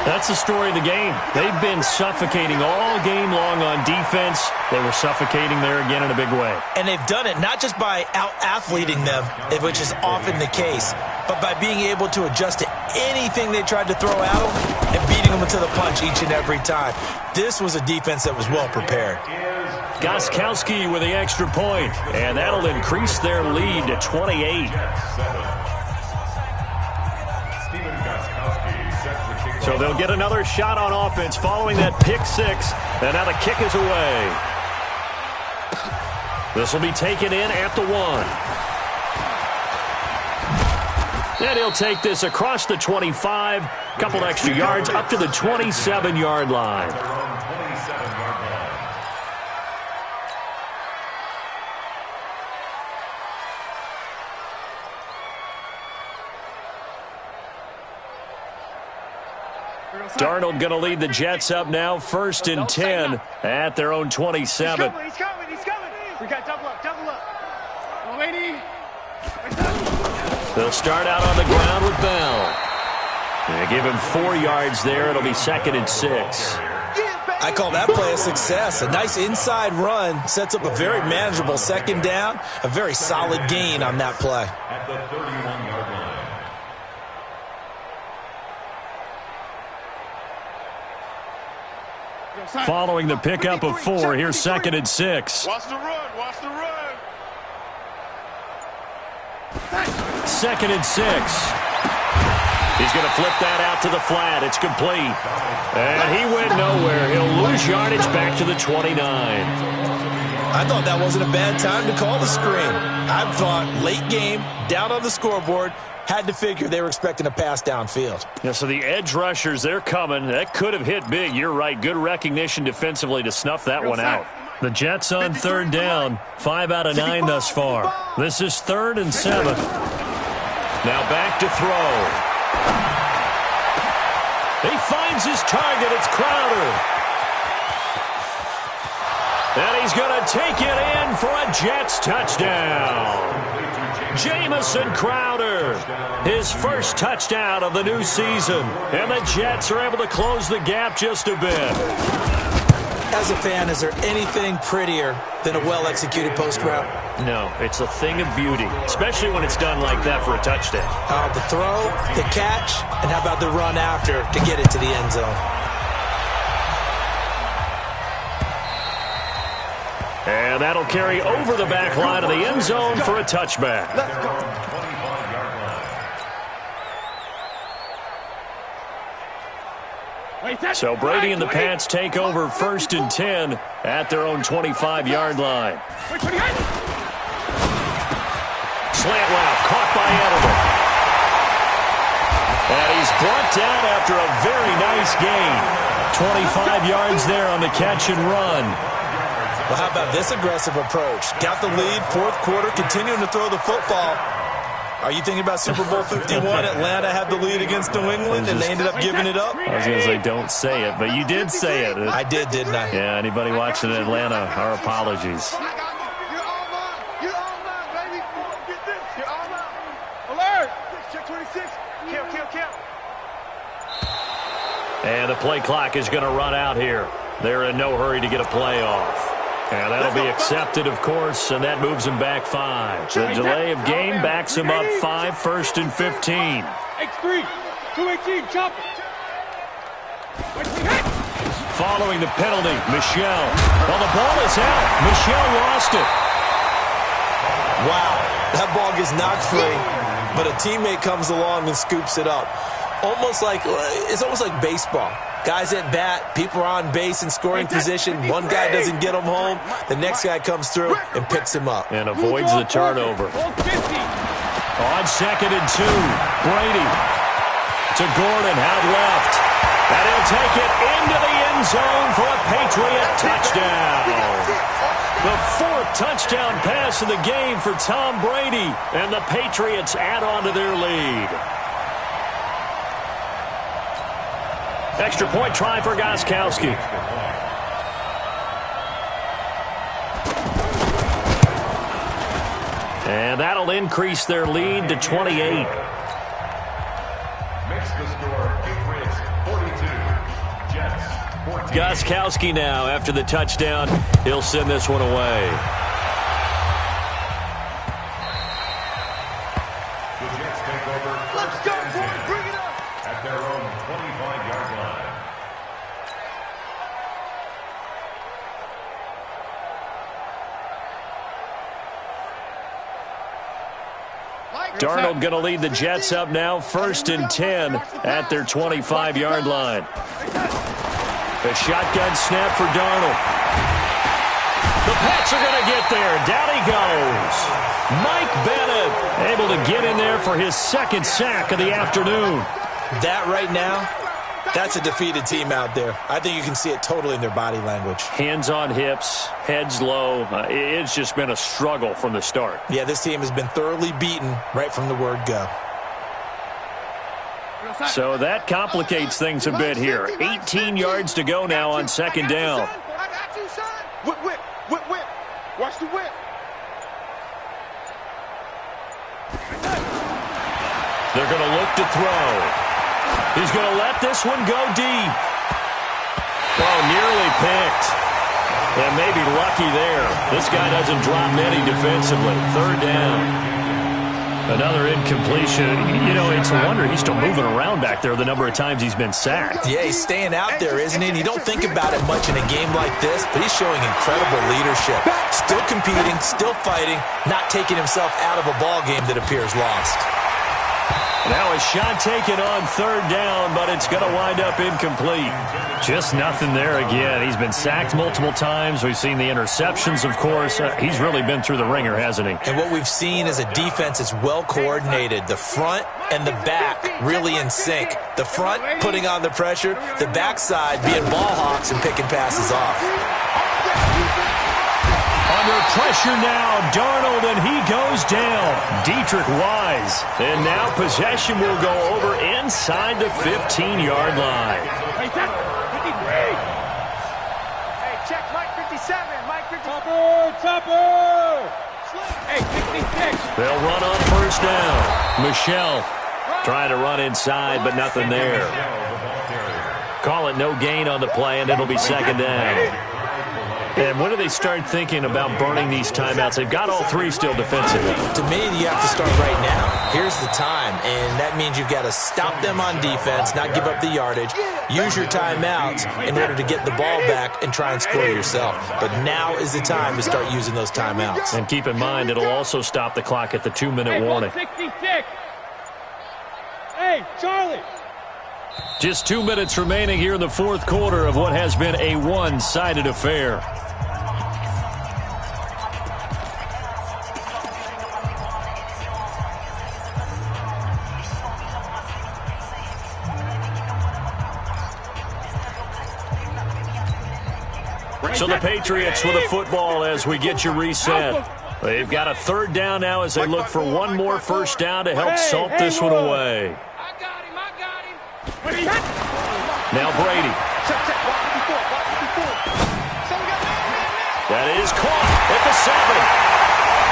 That's the story of the game. They've been suffocating all game long on defense. They were suffocating there again in a big way. And they've done it not just by out-athleting them, which is often the case, but by being able to adjust to anything they tried to throw at them and beating them to the punch each and every time. This was a defense that was well prepared. Gostkowski with the extra point, and that'll increase their lead to 28. So they'll get another shot on offense following that pick six, and now the kick is away. This will be taken in at the 1. And he'll take this across the 25, couple extra yards up to the 27-yard line. Darnold going to lead the Jets up now, 1st and 10 at their own 27. He's coming. We got double up. Lady. They'll start out on the ground with Bell. They give him 4 yards there. It'll be 2nd and 6. I call that play a success. A nice inside run sets up a very manageable 2nd down. A very solid gain on that play. At the 31-yard line. Following the pickup of 4, here's 2nd and 6. Watch the run. 2nd and 6. He's going to flip that out to the flat. It's complete. And he went nowhere. He'll lose yardage back to the 29. I thought that wasn't a bad time to call the screen. I thought late game, down on the scoreboard, had to figure they were expecting a pass downfield. Yeah, so the edge rushers, they're coming. That could have hit big. You're right. Good recognition defensively to snuff that one out. The Jets on 3rd down. 5 out of 9 thus far. This is 3rd and 7. Now back to throw. He finds his target. It's Crowder. And he's going to take it in for a Jets touchdown. Jamison Crowder, his first touchdown of the new season. And the Jets are able to close the gap just a bit. As a fan, is there anything prettier than a well-executed post route? No, it's a thing of beauty, especially when it's done like that for a touchdown. The throw, the catch, and how about the run after to get it to the end zone? And that'll carry over the back line of the end zone for a touchback. Let's go. So Brady and the Pats take over 1st and 10 at their own 25-yard line. Slant route caught by Edelman. And he's brought down after a very nice gain. 25 yards there on the catch and run. Well, how about this aggressive approach? Got the lead, 4th quarter, continuing to throw the football. Are you thinking about Super Bowl 51? Atlanta had the lead against New England, and they ended up giving it up? I was going to say don't say it, but you did say it. I did, didn't I? Yeah, anybody watching in Atlanta, our apologies. You're all mine, baby. Get this. You're all mine. Alert. Check 26. Kill. And the play clock is going to run out here. They're in no hurry to get a play off. And that'll be accepted, of course, and that moves him back 5. The delay of game backs him up 5, 1st and 15. X3, 218, chop it. Following the penalty, Michel. Well, the ball is out. Michel lost it. Wow, that ball gets knocked free, but a teammate comes along and scoops it up. It's almost like baseball. Guys at bat, people are on base in scoring position. One guy doesn't get him home. The next guy comes through and picks him up. And avoids the turnover. On 2nd and 2, Brady to Gordon, out left. And he'll take it into the end zone for a Patriot touchdown. The 4th touchdown pass of the game for Tom Brady. And the Patriots add on to their lead. Extra point try for Gostkowski. And that'll increase their lead to 28. Makes the score Patriots 42, Jets 14. Gostkowski now after the touchdown. He'll send this one away. The Jets take over first and 10 at their own 25-yard line. Darnold going to lead the Jets up now, 1st and 10 at their 25-yard line. A shotgun snap for Darnold. The Pats are going to get there. Down he goes. Mike Bennett able to get in there for his 2nd sack of the afternoon. That right now, that's a defeated team out there. I think you can see it totally in their body language. Hands on hips, heads low. It's just been a struggle from the start. Yeah, this team has been thoroughly beaten right from the word go. So that complicates things a bit here. 18 yards to go now on 2nd down. I got you, son. Whip, whip, whip, whip. Watch the whip. They're going to look to throw. He's going to let this one go deep. Oh, nearly picked. And maybe lucky there. This guy doesn't drop many defensively. 3rd down. Another incompletion. You know, it's a wonder he's still moving around back there the number of times he's been sacked. Yeah, he's staying out there, isn't he? And you don't think about it much in a game like this, but he's showing incredible leadership. Still competing, still fighting, not taking himself out of a ball game that appears lost. Now a shot taken on 3rd down, but it's going to wind up incomplete. Just nothing there again. He's been sacked multiple times. We've seen the interceptions, of course. He's really been through the ringer, hasn't he? And what we've seen is a defense that's well coordinated. The front and the back really in sync. The front putting on the pressure, the backside being ball hawks and picking passes off. Under pressure now, Darnold, and he goes down. Dietrich Wise. And now possession will go over inside the 15-yard line. Hey, check Mike 57. Mike 57. Topper. Hey, 66. They'll run on 1st down. Michelle trying to run inside, but nothing there. Call it no gain on the play, and it'll be 2nd down. And when do they start thinking about burning these timeouts? They've got all 3 still defensively. To me, you have to start right now. Here's the time, and that means you've got to stop them on defense, not give up the yardage, use your timeouts in order to get the ball back and try and score yourself. But now is the time to start using those timeouts. And keep in mind, it'll also stop the clock at the 2-minute warning. 66. Hey, Charlie. Just 2 minutes remaining here in the 4th quarter of what has been a one-sided affair. So the Patriots with a football as we get you reset. They've got a 3rd down now as they look for one more 1st down to help salt this one away. Now Brady. That is caught at the 7.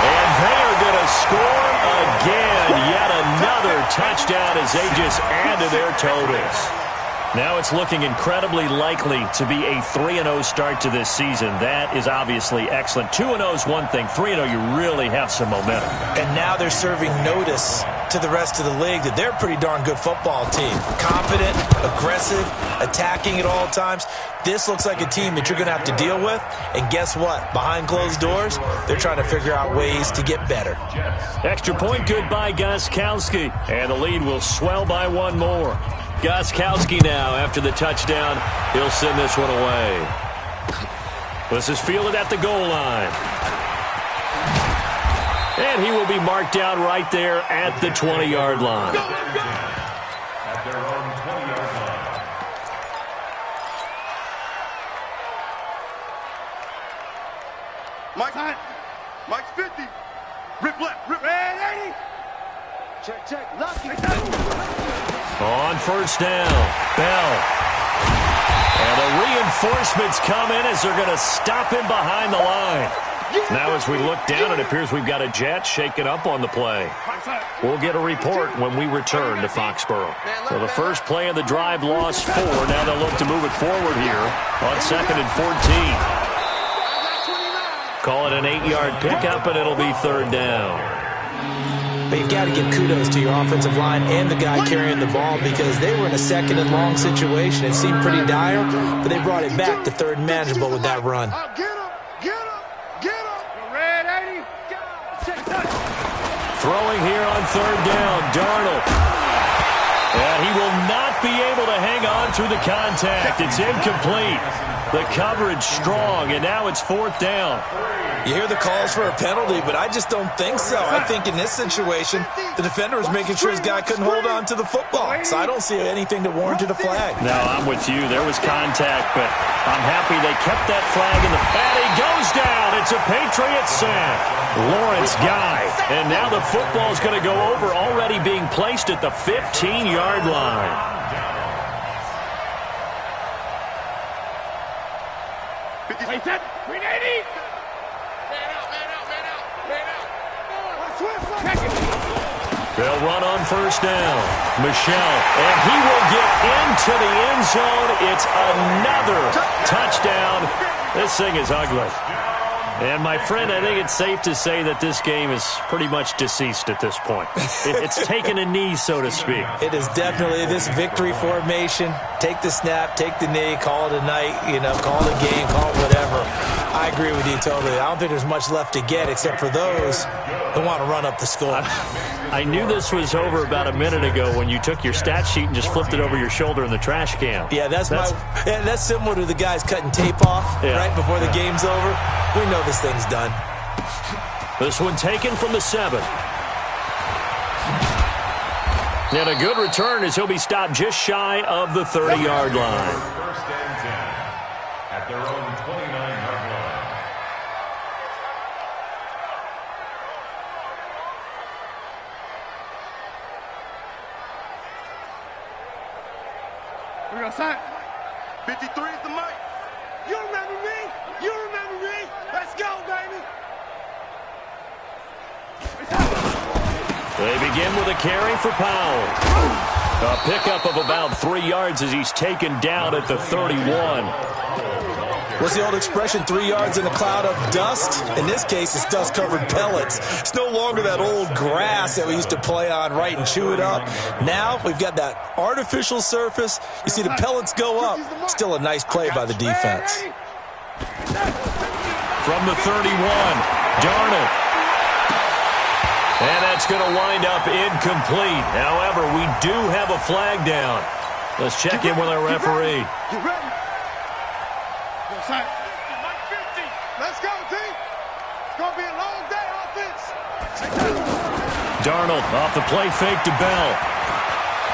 And they are going to score again. Yet another touchdown as they just add to their totals. Now it's looking incredibly likely to be a 3-0 start to this season. That is obviously excellent. 2-0 is one thing. 3-0, you really have some momentum. And now they're serving notice to the rest of the league that they're a pretty darn good football team. Confident, aggressive, attacking at all times. This looks like a team that you're going to have to deal with. And guess what? Behind closed doors, they're trying to figure out ways to get better. Extra point good by Gostkowski. And the lead will swell by one more. Gostkowski now after the touchdown. He'll send this one away. This is fielded at the goal line. And he will be marked down right there at the 20-yard line. At their own 20-yard line. Mike's 50. Rip left. Rip right 80. Check. Lucky. On 1st down, Bell. And the reinforcements come in as they're going to stop him behind the line. Now as we look down, it appears we've got a jet shaken up on the play. We'll get a report when we return to Foxborough. So the first play of the drive lost 4. Now they'll look to move it forward here on 2nd and 14. Call it an 8-yard pickup, and it'll be 3rd down. But you've got to give kudos to your offensive line and the guy carrying the ball because they were in a 2nd and long situation. It seemed pretty dire, but they brought it back to 3rd and manageable with that run. Throwing here on 3rd down, Darnold. And he will not be able to hang on through the contact. It's incomplete. The coverage strong, and now it's 4th down. You hear the calls for a penalty, but I just don't think so. I think in this situation, the defender was making sure his guy couldn't hold on to the football. So I don't see anything that warranted a flag. No, I'm with you. There was contact, but I'm happy they kept that flag in the... And he goes down. It's a Patriot sack. Lawrence Guy. And now the football's going to go over, already being placed at the 15-yard line. Wait, that 380. They'll run on 1st down. Michelle, and he will get into the end zone. It's another touchdown. This thing is ugly. And, my friend, I think it's safe to say that this game is pretty much deceased at this point. It's taken a knee, so to speak. It is definitely this victory formation. Take the snap, take the knee, call it a night, call it a game, call it whatever. I agree with you totally. I don't think there's much left to get except for those who want to run up the score. I knew this was over about a minute ago when you took your stat sheet and just flipped it over your shoulder in the trash can. Yeah, that's similar to the guys cutting tape off right before the game's over. We know this thing's done. This one taken from the 7. And a good return as he'll be stopped just shy of the 30-yard line. 1st and 10 at their own 29-yard line. We're going to sign. 53 is the mic. You remember me? You remember me? Let's go, baby. They begin with a carry for Powell. A pickup of about 3 yards as he's taken down at the 31. What's the old expression, 3 yards in a cloud of dust? In this case, it's dust-covered pellets. It's no longer that old grass that we used to play on, right, and chew it up. Now we've got that artificial surface. You see the pellets go up. Still a nice play by the defense. From the 31, Darnold. And that's going to wind up incomplete. However, we do have a flag down. Let's check in with our referee. You ready? Let's go, team. It's going to be a long day offense. Darnold off the play fake to Bell.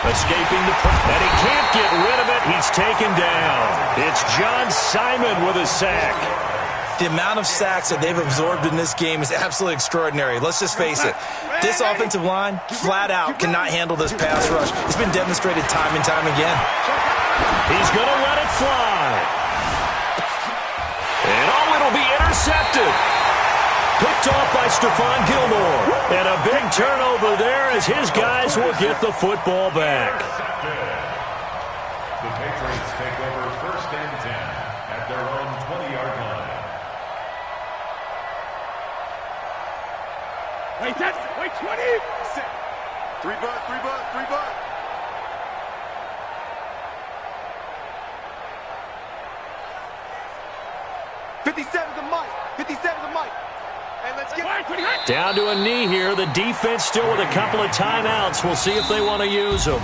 Escaping the... And he can't get rid of it. He's taken down. It's John Simon with a sack. The amount of sacks that they've absorbed in this game is absolutely extraordinary. Let's just face it. This offensive line, flat out, cannot handle this pass rush. It's been demonstrated time and time again. He's going to let it fly. And it'll be intercepted. Picked off by Stephon Gilmore. And a big turnover there as his guys will get the football back. The Patriots take over 1st and 10 at their own 20-yard line. Wait, 20. 3 bucks, 3 bucks, 3 bucks. Down to a knee here. The defense still with a couple of timeouts. We'll see if they want to use them.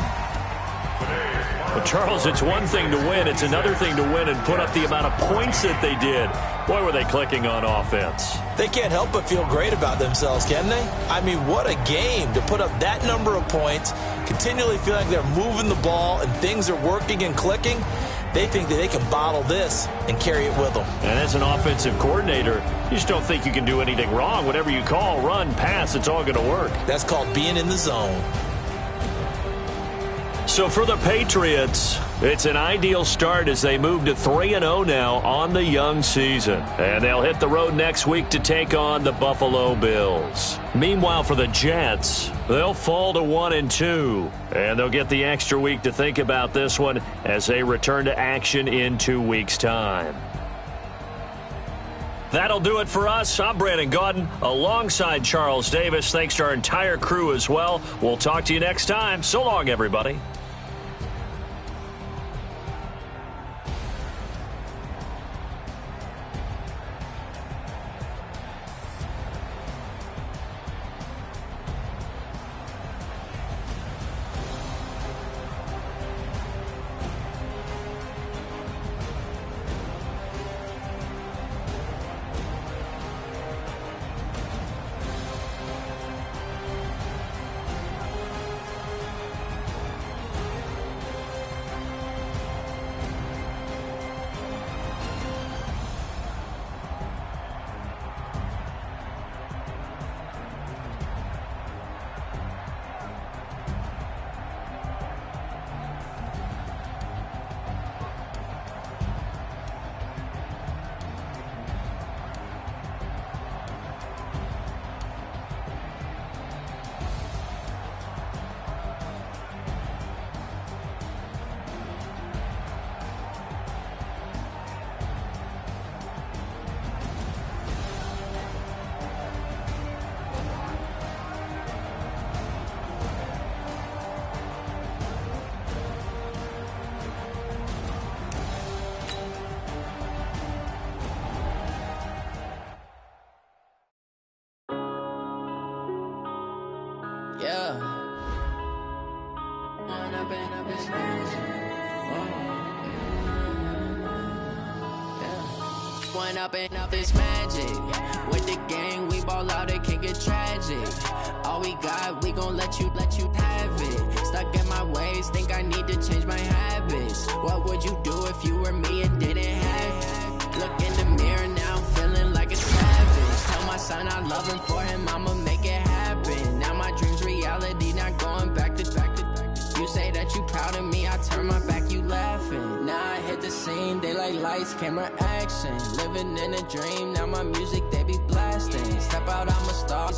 But Charles, it's one thing to win. It's another thing to win and put up the amount of points that they did. Boy, were they clicking on offense. They can't help but feel great about themselves, can they? I mean, what a game to put up that number of points, continually feel like they're moving the ball and things are working and clicking. They think that they can bottle this and carry it with them. And as an offensive coordinator, you just don't think you can do anything wrong. Whatever you call, run, pass, it's all going to work. That's called being in the zone. So for the Patriots, it's an ideal start as they move to 3-0 now on the young season. And they'll hit the road next week to take on the Buffalo Bills. Meanwhile, for the Jets, they'll fall to 1-2. And they'll get the extra week to think about this one as they return to action in 2 weeks' time. That'll do it for us. I'm Brandon Gaudin alongside Charles Davis. Thanks to our entire crew as well. We'll talk to you next time. So long, everybody. Yeah. One up and up is magic. With the gang, we ball out, it can get tragic. All we got, we gon' let you have it. Stuck in my ways, think I need to change my habits. What would you do if you were me and didn't have it? Look in the mirror now, I'm feeling like a savage. Tell my son I love him, for him I'ma make it happen. Now my dream's reality, not going back to. You say that you proud of me, I turn my back, you laughing. Now I hit the scene, they like lights, camera, action. Living in a dream, now my music, they be blasting. Step out, I'm a star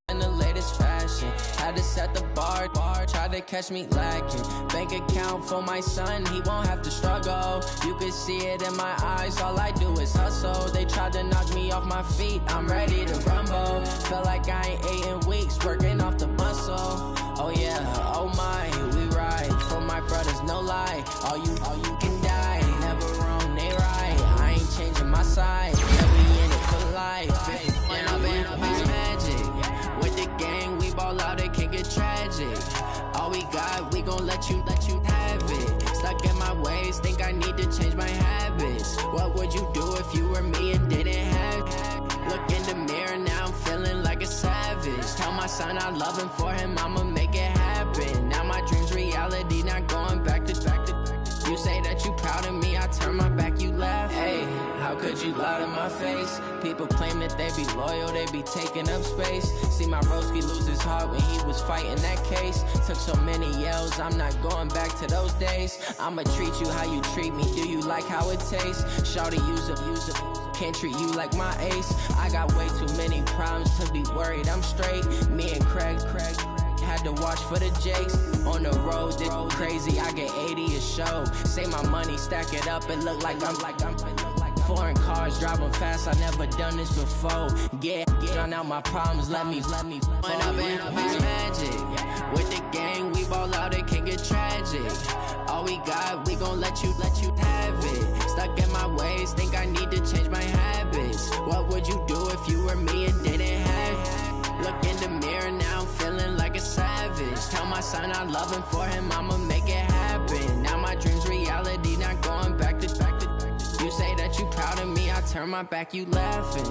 in the latest fashion. Had to set the bar, try to catch me lacking. Bank account for my son, he won't have to struggle. You can see it in my eyes, all I do is hustle. They tried to knock me off my feet, I'm ready to rumble. Felt like I ain't ate in weeks, working off the muscle. Oh yeah, oh my, we ride for my brothers, no lie. All you can die, never wrong, they right. I ain't changing my side, yeah, we in it for life. And I've been magic. With the gang, we ball out, it can get tragic. All we got, we gon' let you have it. Stuck in my ways, think I need to change my habits. What would you do if you were me and didn't have it? Look in the mirror, now I'm feeling like a savage. Tell my son I love him, for him I'ma make it happen. Now my dream's reality, not going back to. You say that you proud of me, I turn my back, you laugh. Hey, how could you lie to my face? People claim that they be loyal, they be taking up space. See my broski lose his heart when he was fighting that case. Took so many yells, I'm not going back to those days. I'ma treat you how you treat me, do you like how it tastes? Shawty, use up, can't treat you like my ace. I got way too many problems to be worried, I'm straight. Me and Craig had to watch for the Jakes. On the road, this crazy, I get 80 a show. Say my money, stack it up, it look like I'm foreign cars, driving fast, I never done this before. Get drown out my problems, let me When I've been up is magic. With the gang, we ball out, it can get tragic. All we got, we gon' let you have it. Stuck in my ways, think I need to change my habits. What would you do if you were me and didn't have it? Look in the mirror, now I'm feeling like a savage. Tell my son I love him, for him I'ma make it happen. Now my dream's reality, not going back to. You say that you proud of me, I turn my back, you laughing.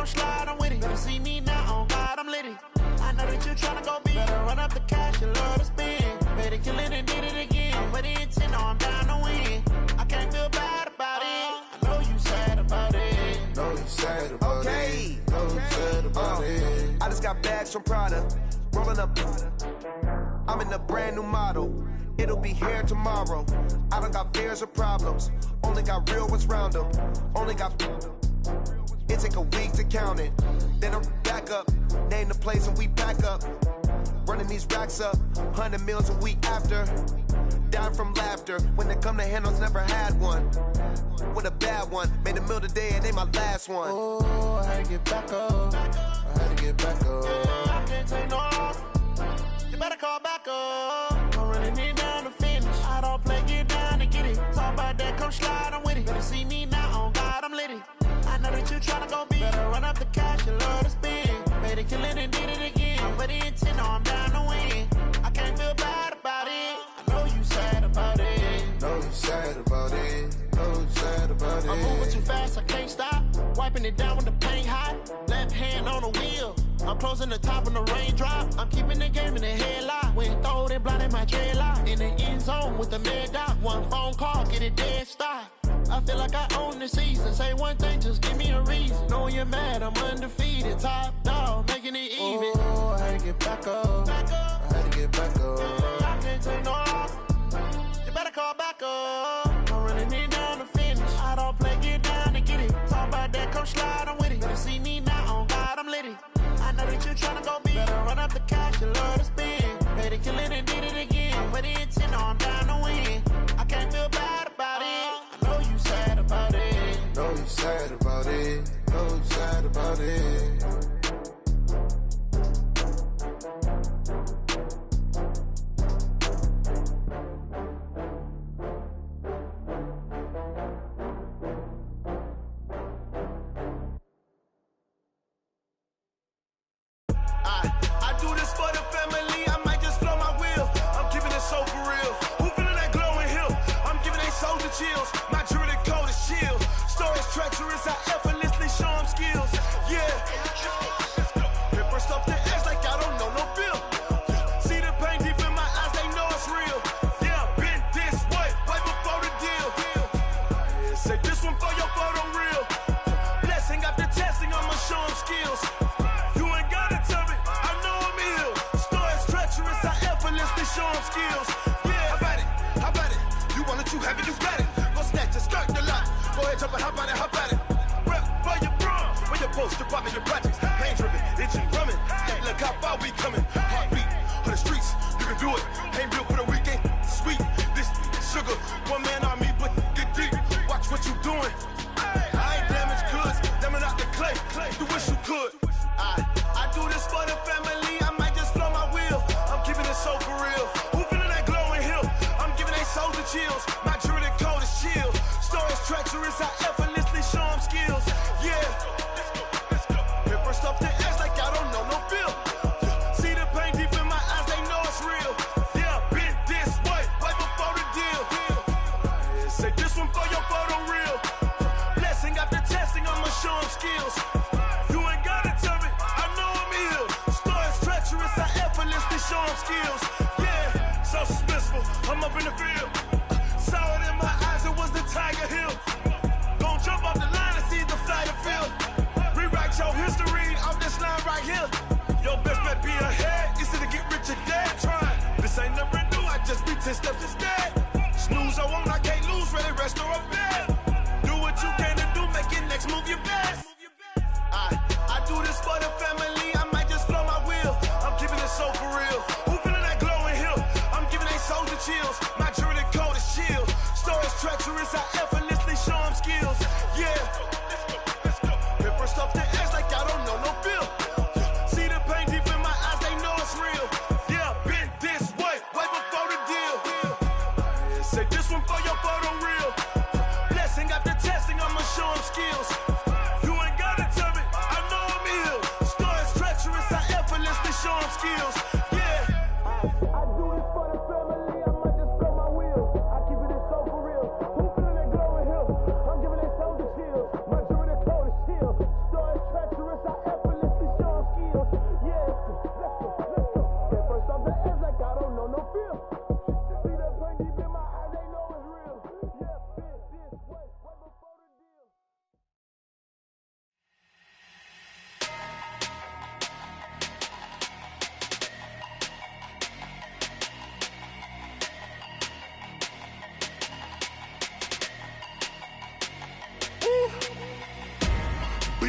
slide, I'm with it. Better see me now, on God, I'm litty. I know that you tryna go big. Better run up the cash, you love to spend. Better kill it and did it again. But the intent, no, I'm down to win. I can't feel bad about it. I know you sad about it. Know you sad about it. Know you sad about it. I just got bags from Prada. Rolling up. I'm in a brand new model. It'll be here tomorrow. I don't got fears or problems. Only got real ones round them. Only got. It take a week to count it. Then I'm back up. Name the place and we back up. Running these racks up. 100 meals a week after. Down from laughter. When they come to handles, never had one. With a bad one. Made a meal today and they my last one. Oh, I had to get back up. I had to get back up. I can't take no loss. You better call back up. I'm running it down to finish. I don't play, get down to get it. Talk about that, come slide, I'm with it. Better see me now, on God, I'm litty. I know that you tryna go big. Better run up the cash, you love to spend. Made it, kill it, and did it again. But the intent, no, I'm down to win. I can't feel bad about it. I know you sad about it. Know you sad about it. Know you sad about it. I'm moving too fast, I can't stop. Wiping it down with the paint hot. Left hand on the wheel. I'm closing the top when the raindrop. I'm keeping the game in the headlock. When throwed and blinded my dreadlock. In the end zone with the mad dot. One phone call, get it dead stop. I feel like I own the season. Say one thing, just give me a reason. Knowing you're mad, I'm undefeated. Top dog, making it even. Oh, I had to get back up. I had to get back up. I can't take no loss. You better call back up. I'm running it down to finish. I don't play, get down to get it. Talk about that, come slide, I'm with it. Better see me now, on God, I'm litty. I know that you tryna go big. Better run up the cash, you love to spend. Better kill it and did it again. But the intent, no, I'm down to win. I can't feel bad about it. I know you sad about it. Know you sad about it. Know you sad about it. I do this for the family, I might just blow my wheel. I'm keeping it so for real. Who feeling that glowing hill? I'm giving they soldier chills. My jewelry code is chill. Stories treacherous, I effortlessly show them skills. Yeah. Paper stuff the edge like I don't know no bill. See the pain deep in my eyes, they know it's real. Yeah, been this way, way before the deal. Say this one for your photo real. Blessing after testing, I'ma show them skills. Show them skills. Yeah, how about it? You want it, you have it, you got it. Go snatch it, skirt the lot. Go ahead, jump it, how about it? Rep for your prom, for your post, department, your projects. Pain driven, itching, drumming. Hey, look how far we coming. Heartbeat on the streets, you can do it. Ain't built for the weekend. Sweet, this sugar, one man army, but get deep. Watch what you doing. I ain't damaged goods, damn out the clay. You wish you could. I do this for the family. I might just blow my wheel. I'm keeping it so for real. Who feeling that glowing hill? I'm giving they soldier chills. My jewelry code is chill. Stories treacherous, I effortlessly show them skills. Yeah. Paper stuff the edge like I don't know no bill. See the pain deep in my eyes, they know it's real. Yeah, been this way, way before the deal. Say this one for your photo real. Blessing after testing, I'ma show them skills. You ain't gotta tell me, I know I'm ill. Stories treacherous, I effortlessly show them skills. Yeah, so suspenseful, I'm up in the field. Saw it in my eyes, it was the Tiger Hill. Gon' jump off the line and see the flight of field. Rewrite your history off this line right here. Your best bet be ahead, easy to get rich or dead. Trying, this ain't never new, I just be 10 steps instead. Snooze I won't, I can't lose, ready, rest or a bed. Do what you can to do, make it next move your best. I do this for the family, I might just blow my wheel. I'm keeping it so for real. Who feeling that glowing hill? I'm giving they soldier chills. My jewelry code is chill. Stories treacherous, I effortlessly show them skills. Yeah. Paper stuff the edge like I don't know no bill. See the pain deep in my eyes, they know it's real. Yeah, been this way, way before the deal. Say this one for your photo real. Blessing after testing, I'ma show them skills. You ain't gotta tell me, I know I'm ill. Stories treacherous, I effortlessly show them skills. Yeah. I do this for the family, I might just blow my wheel. I keep it so for real. Who feeling that glowing hill? I'm giving they soldier chills. My jewelry code is chill. Stories treacherous,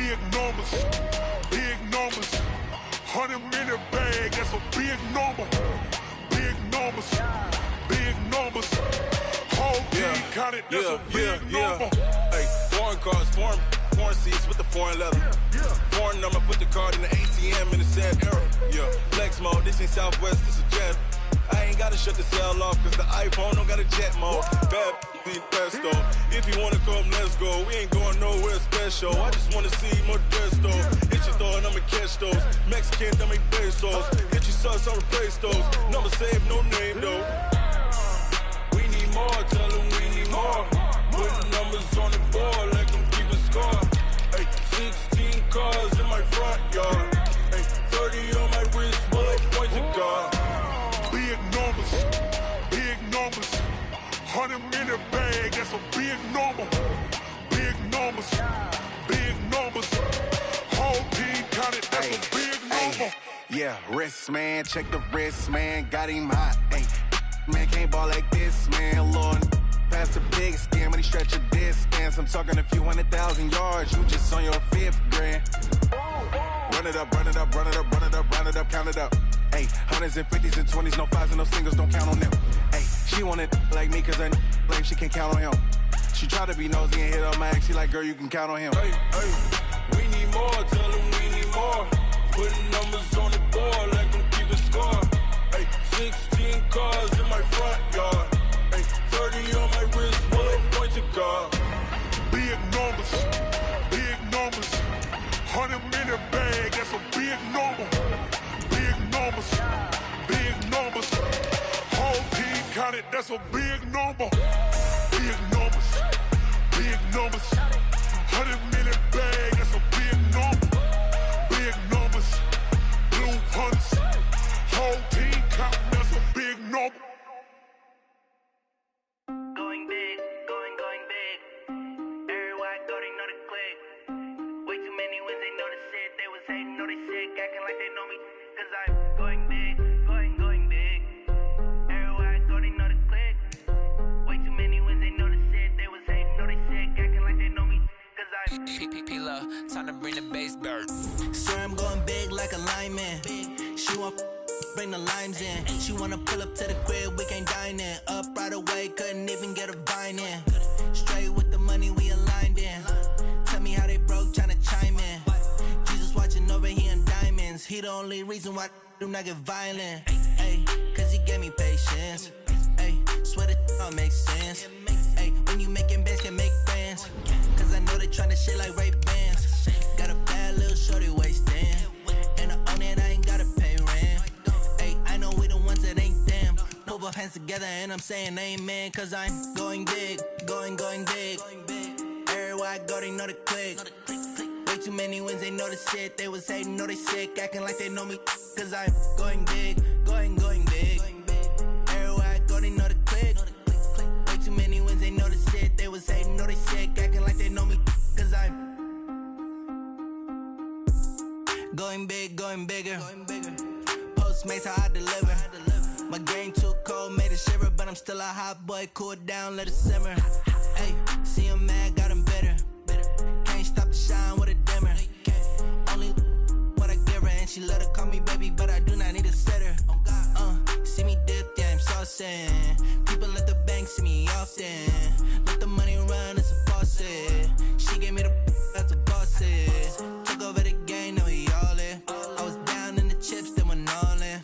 Big numbers, big numbers. 100-minute bag, that's a big number. Big numbers, big numbers. Whole team counted, that's a big number. Hey, foreign cars, foreign seats with the foreign leather. Foreign number, put the card in the ATM in the sad era. Yeah, flex mode, this ain't Southwest, this is jet. I ain't gotta shut the cell off, cause the iPhone don't got a jet mode. Bad be best though. If you wanna come, let's go. We ain't going nowhere special. I just wanna see more dress though. Hit your thought, I'ma catch those. Mexican, I make pesos. Hit your sus, I'll replace those. Number saved, no name though. We need more, tell them we need more. Putting numbers on the board like I'm keeping score. Hey, 16 cars in my front yard. Hey, 30 on my wrist, bullet point to God. Big numbers, big numbers. 100-minute bag, that's a big number. Big numbers, big numbers. Whole team counted, that's a big number. Yeah, wrist man, check the wrist man, got him hot. Ay, man can't ball like this, man. Lord, past the big skin when he stretch a distance. I'm talking a few 100,000 yards, you just on your 5th grand. Run it up, run it up, run it up, run it up, run it up, count it up. Ay, 100s and 50s and 20s, no 5s and no singles, don't count on them. Ay, she want it like me, cause I blame she can't count on him. She try to be nosy and hit up my ex, she like, girl, you can count on him. Hey, hey, we need more, tell them we need more. Putting numbers on the board like I'm keeping score. Hey, 16 cars in my front yard. Hey, 30 on my wrist, bullet point to God. Big numbers, big numbers. 100-minute bag, that's a big number. Big numbers, big numbers. Whole team counted, that's a big number. Big numbers, big numbers. 100-minute bag, that's a big number. Big numbers, blue hunts. Whole team counting, that's a big number. Going big, going big. Everywhere I go, they know the click. Way too many wins, they know the shit. They was hating, know they sick, acting like they know me. Cause I'm going big, going big. Everywhere I go, they know the click. Way too many wins, they know the shit. They was hating, know they sick, acting like they know me. Cause I'm P-P-P-Love, time to bring the bass bird. sir, I'm going big like a lineman. She want bring the limes in. She wanna pull up to the crib, we can't dine in. Up right away, couldn't even get a vine in. Straight with the money, we aligned in. Tell me how they broke, tryna chime in. Jesus watching over here in diamonds. He the only reason why I do not get violent. Ay, cause he gave me patience. Ay, swear that all makes sense. Ay, when you making bands, can make friends. Cause I know they tryna shit like Ray-Bans. Got a bad little shorty wasting. And I own it, I ain't gotta pay rent. Ay, I know we the ones that ain't them. Put both hands together and I'm saying amen. Cause I'm going big, going big. Everywhere I go, they know the click. Way too many wins, they know the shit. They was hating, know they sick, acting like they know me. Cause I'm going big, going big. Everywhere I go, they know the click. Way too many wins, they know the shit. They was hating, know they sick, acting like they know me. Cause I'm going big, going bigger. Postmates, how I deliver. My game too cold, made it shiver. But I'm still a hot boy, cool down, let it simmer. Hey, see him mad, got him bitter. Can't stop the shine with a dimmer. Only what I give her, and she let her call me baby, but I do not need a sitter. See me dip, yeah, I'm saucing. People at the bank see me often. Let the money run, it's a faucet. She gave me the that's a boss is. Took over the game, now we all in. I was down in the chips, then went all in.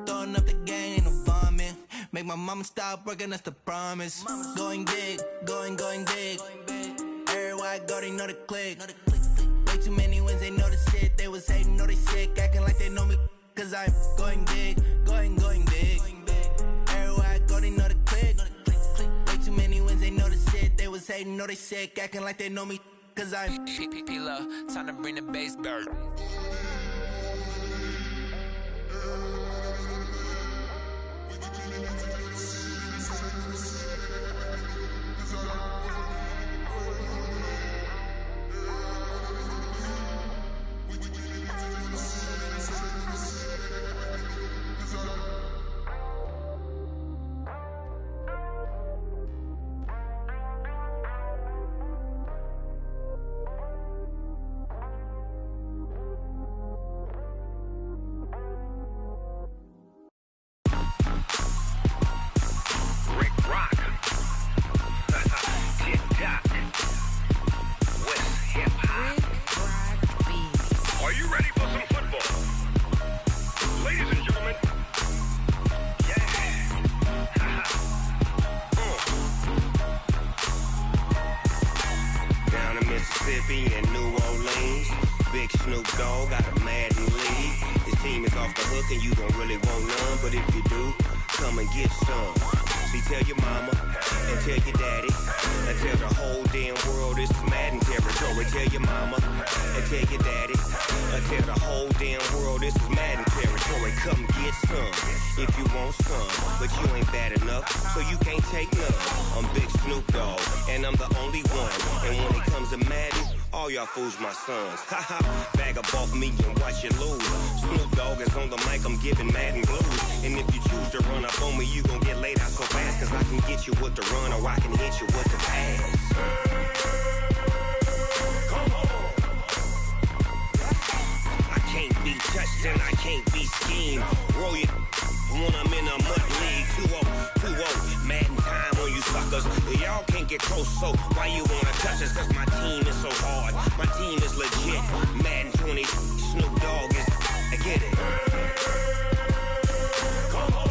Throwing up the game, ain't no vomit. Make my mama stop working, that's the promise. Going big, going big. Everywhere I go, they know the click. Way too many wins, they know the shit. They was hating, know they sick, acting like they know me. Cause I'm going big, going big. Everywhere I go, they know the click. Way too many wins, they know the shit. They was hating, know they sick, acting like they know me. Cause I'm P-P-P-Love, time to bring the bass bird. Mississippi and New Orleans. Big Snoop Dogg got a Madden league. His team is off the hook and you don't really want none, but if you do, come and get some. See, tell your mama and tell your daddy and tell the whole damn world this is Madden territory. Tell your mama and tell your daddy and tell the whole damn world this is Madden territory. Come get some if you want some, but you ain't bad enough, so you can't take none. I'm Big Snoop Dogg and I'm the only one, and when it comes to Madden, all y'all fools my sons. Haha, bag up off me and watch you lose. Snoop Dogg is on the mic, I'm giving Madden blues. And if you choose to run up on me, you gon' get laid out so fast, cause I can get you with the run or I can hit you with the pass. Come on. I can't be touched and I can't be schemed. Roll it when I'm in a mud league. 2-0, Madden time on you suckers. Y'all can't get close, so why you wanna touch us? Cause my team is so hard, my team is legit. Madden 20, Snoop Dogg is, I get it. Come on.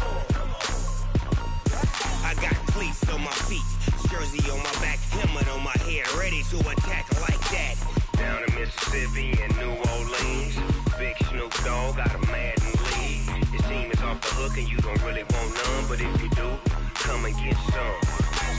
I got cleats on my feet, jersey on my back, helmet on my head, ready to attack like that. Down in Mississippi and New Orleans, Big Snoop Dogg got a Madden league. His team is off the hook and you don't really want none, but if you do, come and get some.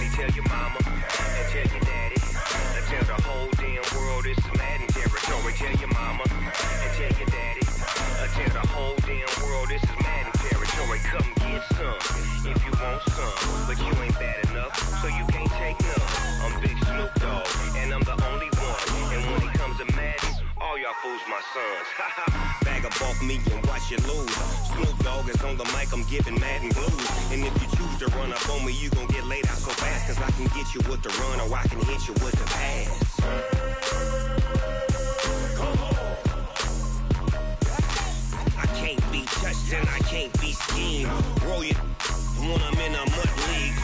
See, tell your mama and tell your daddy and tell the whole damn world this is Madden territory. Tell your mama and tell your daddy and tell the whole damn world this is Madden territory. Come get some if you want some, but you ain't bad enough, so you can't take none. I'm Big Snoop Dogg and I'm the only one, and when it comes to Madden, all y'all fools my sons. Bag up off me and watch you lose. Snoop Dogg is on the mic, I'm giving Madden blues. And if you choose to run up on me, you gon' get laid out so fast, cause I can get you with the run or I can hit you with the pass. Come on. I can't be touched and I can't be schemed. Roll it when I'm in a mud league.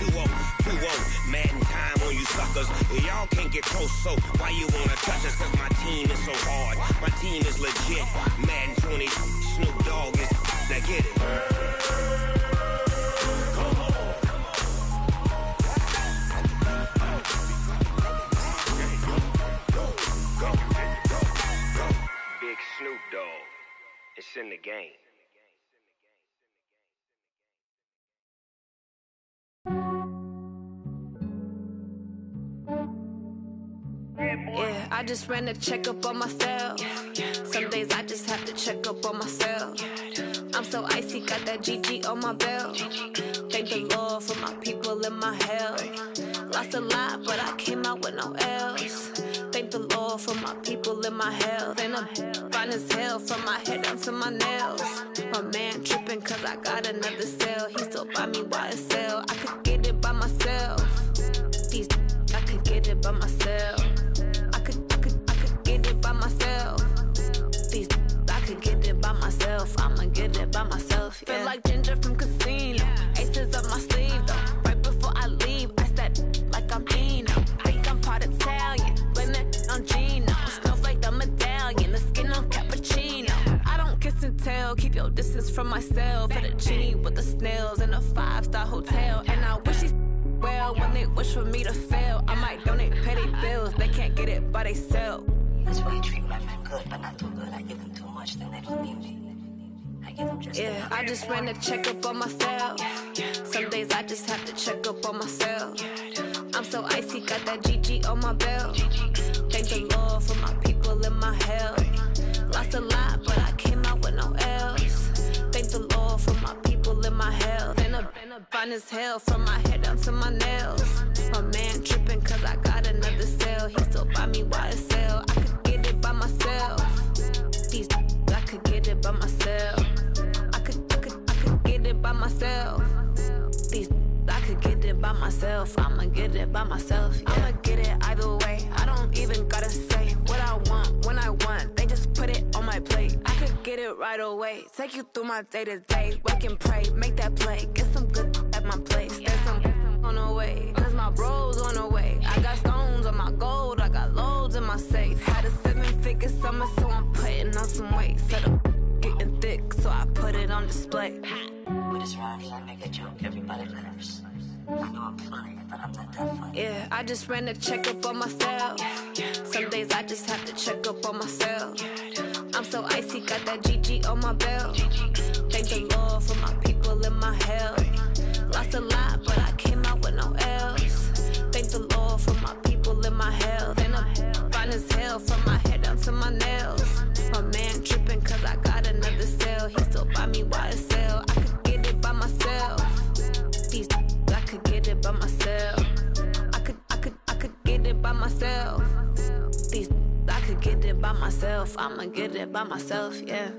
2-0, Madden time on you suckers. Y'all can't get close, so why you wanna touch us? Cause my team is so hard, my team is legit. Madden 20, Snoop Dogg is, now get it. Come on. Go. Big Snoop Dogg, it's in the game. Yeah, I just ran a checkup on myself. Some days I just have to check up on myself. I'm so icy, got that GG on my belt. Thank the Lord for my people and my health. Lost a lot, but I came out with no L's. Thank the Lord for my people and my health. And I'm fine as hell from my head down to my nails. My man tripping cause I got another cell. He still buy me YSL. I could get it by myself. These I could get it by myself. I could get it by myself. These I could get it by myself. I'ma get it by myself. Yeah. Feel like Ginger from Casino. Aces up my sleeve though. Right before I leave, I said like I'm Eno. Think I'm part Italian. Blame it on Gino. Snowflake the medallion. The skin on cappuccino. I don't kiss and tell. Keep your distance from myself. Put a genie with the snails in a 5-star hotel. And I wish he's well when they wish for me to fail. I might donate petty bills. They can't get it by they sell. That's why you treat my friend good, but not too good. I give them too much, then they don't need me. I give them just yeah, I just ran a checkup on myself. Some days I just have to check up on myself. I'm so icy, got that GG on my belt. Thank the Lord for my people and my health. Lost a lot, but I came out with no L's. Thank the Lord for my people and my health. And I'm fine as hell from my head down to my nails. My man tripping cause I got another cell. He still buy me YSL. I could get it by myself. These I could get it by myself. I could get it by myself. These I could get it by myself. I'ma get it by myself. Yeah. I'ma get it either way. I don't even gotta say what I want when I want. They just put it on my plate. I could get it right away. Take you through my day to day. Work and pray, make that play. Get some good at my place. There's some on the way. Cause my bro's on the way. I got stones on my gold. I got loads in my safe. Had a 7-figure summer, so I'm putting on some weight. Set up getting thick, so I put it on display. With this round here, I make a joke, everybody laughs. I know I'm funny, but I'm not that funny. Yeah, I just ran a checkup on myself. Some days I just have to check up on myself. I'm so icy, got that GG on my belt. Thank the Lord for my people in my health. Lost a lot, but I came out with no else. Thank the Lord for my people in my health. And I'm fine as hell from my head down to my nails. My man tripping cause I got another cell. He still buy me YSL. I could get it by myself. These I could get it by myself. I could get it by myself. These I could get it by myself. I'ma get it by myself, yeah.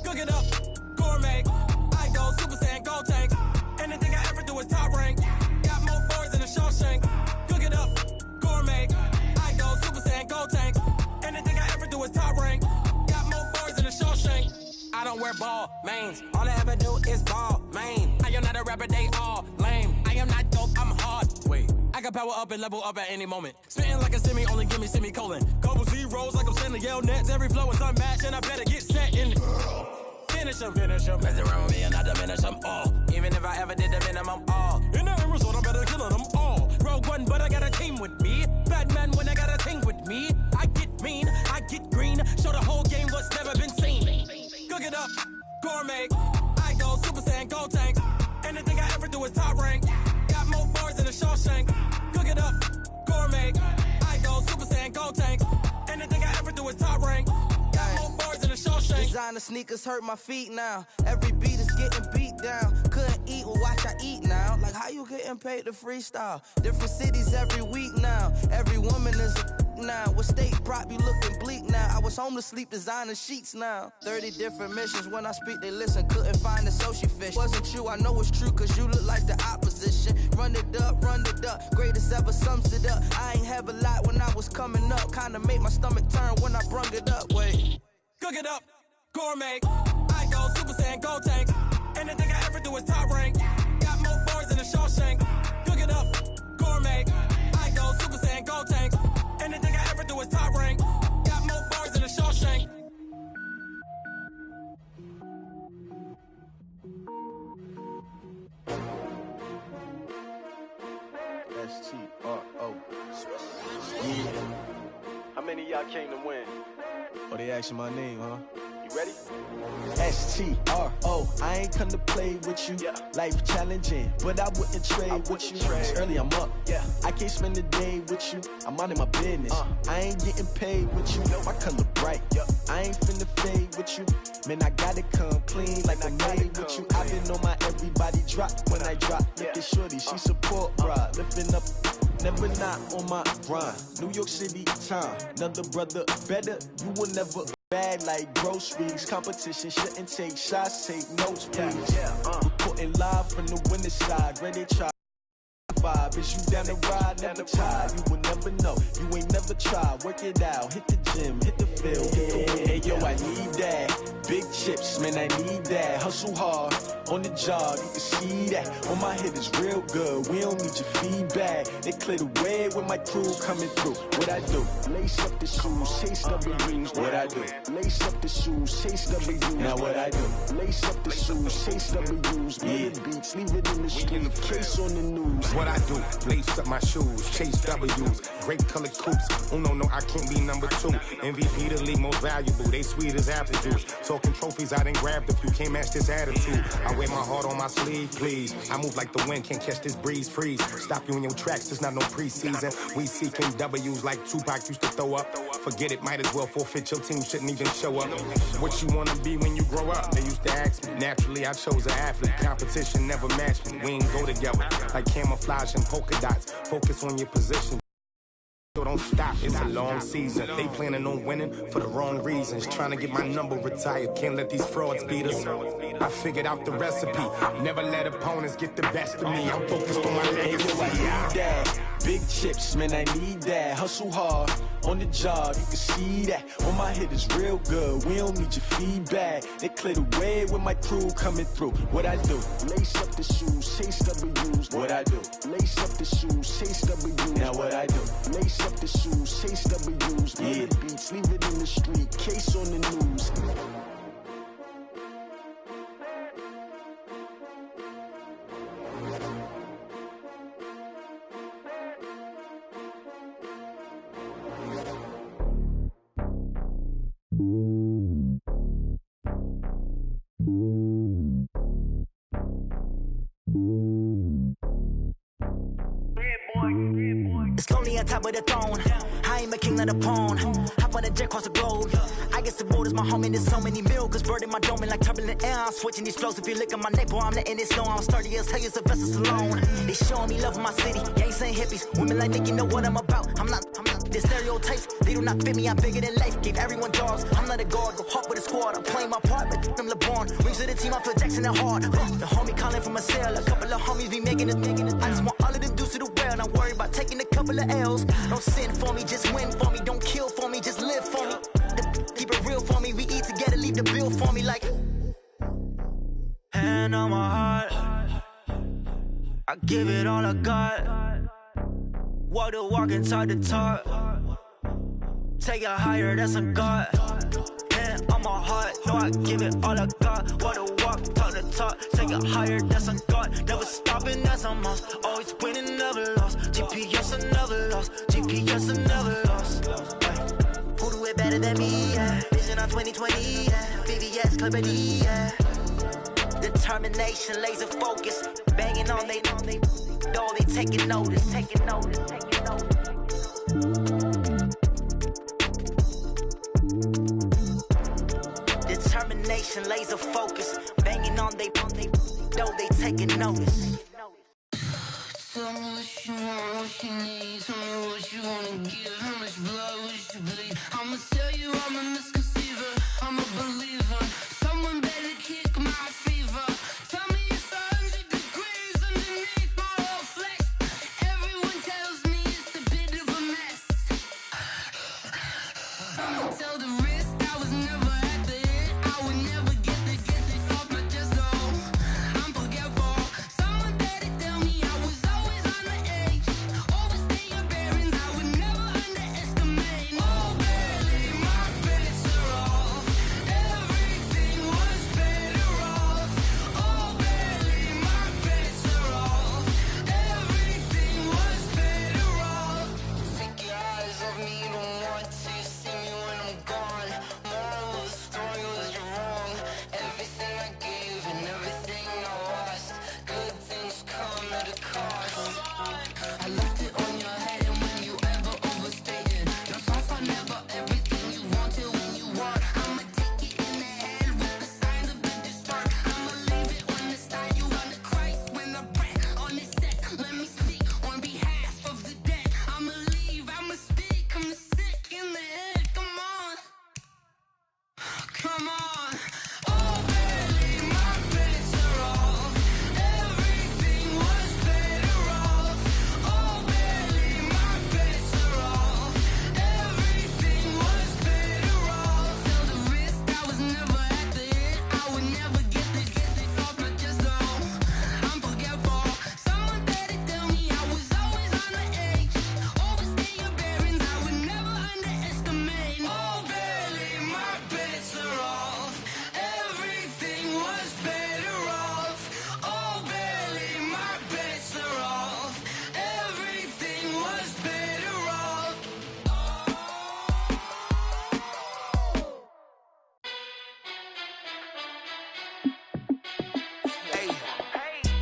Cook it up, gourmet. I go Super Saiyan, gold tank. Anything I ever do is top rank. Got more boys than a Shawshank. Cook it up, gourmet. I go Super Saiyan, gold tank. Anything I ever do is top rank. Got more boys than a Shawshank. I don't wear ball mains. All I ever do is ball main. I am not a rapper, they all lame. I am not dope, I'm hard. Wait, I can power up and level up at any moment. Spitting like a semi, only give me semicolon. Couple zeros like I'm sending yell nets. Every flow is unmatched and I better get set in. Finish them. Mess around with me and I diminish them all. Even if I ever did the minimum, all. In the end result, I'm better killing them all. Rogue One, but I got a team with me. Batman when I got a team with me. I get mean, I get green. Show the whole game what's never been seen. Cook it up, gourmet. I go Super Saiyan, gold tank. Anything I ever do is top rank. Got more bars than a Shawshank. Cook it up, gourmet. I go Super Saiyan, gold tank. Anything I ever do is top rank. Got more bars than a Shawshank. Designer sneakers hurt my feet now. Every beat is getting beat down. Couldn't eat, well watch I eat now. Like how you getting paid to freestyle? Different cities every week now. Every woman is a now. What state prop you looking bleak now? I was home to sleep designing sheets now. 30 different missions. When I speak they listen. Couldn't find the social fish. Wasn't you, I know it's true cause you look like the opposition. Run it up. Greatest ever sums it up. I ain't have a lot when I was coming up. Kinda made my stomach turn when I brung it up. Wait. Cook it up, gourmet. I go Super Saiyan, gold tank. Anything I ever do is top rank. Got more bars than a Shawshank. Cook it up, gourmet. I go Super Saiyan, gold tank. Anything I ever do is top rank. Got more bars than a Shawshank. S-T-R-O. Yeah. How many of y'all came to win? Oh, they asking my name, huh? You ready? S-T-R-O. I ain't come to play with you. Yeah. Life challenging, but I wouldn't trade with you. It's early, I'm up. Yeah. I can't spend the day with you. I'm minding my business. I ain't getting paid with you. My color bright. I ain't finna fade with you. Man, I gotta come clean like I made with you. I've been on my everybody drop when I drop. Look at shorty, she support, bruh. Lifting up. Never not on my grind. New York City time. Another brother better. You will never bad like groceries. Competition shouldn't take shots. Take notes, please. Reporting live from the winner side. Ready to try. Vibe. Is you down the ride? Never tired. You will never know. You ain't never tried. Work it out. Hit the gym. Hit the field. Hey, yo, I need that. Big chips, man, I need that. Hustle hard on the job, you can see that. On my head is real good, we don't need your feedback. They clear the way with my crew coming through. What I do? Lace up the shoes, chase W's. What I do? Lace up the shoes, chase W's. Now what I do? Lace up the shoes, chase W's. Yeah, beats, leave it in the street, case on the news. What I do? Lace up my shoes, chase W's. Great colored coops. Oh no, I can't be number 2. MVP the league most valuable. They sweet as apple juice. Talking trophies, I didn't grab the few. Can't match this attitude. I wear my heart on my sleeve, please. I move like the wind, can't catch this breeze, freeze. Stop you in your tracks, there's not no preseason. We seeking W's like Tupac used to throw up. Forget it, might as well forfeit, your team shouldn't even show up. What you wanna be when you grow up? They used to ask me. Naturally, I chose an athlete. Competition never matched me. We ain't go together. Like camouflage and polka dots. Focus on your position. So don't stop, it's a long season. They planning on winning for the wrong reasons. Trying to get my number retired, can't let these frauds beat us. I figured out the recipe, never let opponents get the best of me. I'm focused on my I need that. Big chips, man, I need that. Hustle hard on the job, you can see that. On my hit is real good, we don't need your feedback. They clear the way with my crew coming through. What I do? Lace up the shoes, chase W's. What I do? Lace up the shoes, chase W's. Now what I do? Lace up the shoes, chase W's. Yeah. The beats, leave it in the street, case on the news. It's lonely on top of the throne. I ain't a king of the pawn. Hop on a jet across the globe. I guess the world is my home and there's so many miracles burning my dome and like turbulent air. I'm switching these flows. If you look at my neck, boy, I'm letting it snow. I'm sturdy as hell, it's a vessel alone. They showing me love in my city. Gangs ain't hippies. Women like me, you know what I'm about. I'm not the stereotypes. They do not fit me. I'm bigger than life. Gave everyone jobs. I'm not a guard. Go hard with a squad. I'm playing my part, but I'm LeBron. Rings to the team. I feel Jackson and hard. The homie calling from a cell. A couple of homies be making it. I just want all of them dudes to the well. Not worry about taking a couple of L's. Don't sin for me, just win for me. Don't kill for me, just live for me. Keep it real for me. We eat together, leave the bill for me like. Hand on my heart, I give it all I got. Walk the walk and talk the talk. Take it higher, that's a God. Hand on my heart, no, I give it all I got. Walk the walk, talk the talk. Take it higher, that's a God. Never stopping, that's a must. Always winning, never lost. GPS, I never lost. GPS, I never lost. Who do it better than me? Yeah. Vision on 2020. Yeah. VVS, Clipper D. Yeah. Determination, laser focus. Banging on they door, they taking notice. Taking notice, taking notice. Determination, laser focus. Banging on they door, they taking notice. Tell me what you want, what you need. Tell me what you wanna give. How much blood would you bleed? I'ma tell you I'm a misconceiver. I'm a believer. Someone better kick my fever. Tell me it's 100 degrees underneath my whole flesh. Everyone tells me it's a bit of a mess. I'ma tell the risk I was never at the end. I would never get it off my chest though. I'm forgetful. Someone better tell me I was always on the edge. Overstay your bearings, I would never underestimate. Oh barely, my bets are off. Everything was better off. Oh barely, my bets are off. Everything was better off. Take your eyes off me, you don't want to see me when I'm gone. Moral of the story was you're wrong. Everything I gave and everything I lost. Good things come at a cost. I left it on your head and when you ever overstated. Your thoughts are never everything you wanted when you want. I'ma take it in the head with the signs of the disturbed. I'ma leave it on the side. You on the Christ when the breath on this set. Let me speak on behalf of the dead. I'ma leave, I'ma speak. I'm the sick in the head. Come on. Come on. Oh, barely, my bets are off. Everything was better off. Oh, barely, my bets are off. Everything was better off. Tell the risk I was never at the end. I would never get it off my chest though. I'm forgetful. Someone better tell me I was always on the edge. Overstay your bearings, I would never underestimate. Oh, barely, my bets are off. Everything was better off. Oh, barely, my bets are off. Everything was better off. Hey,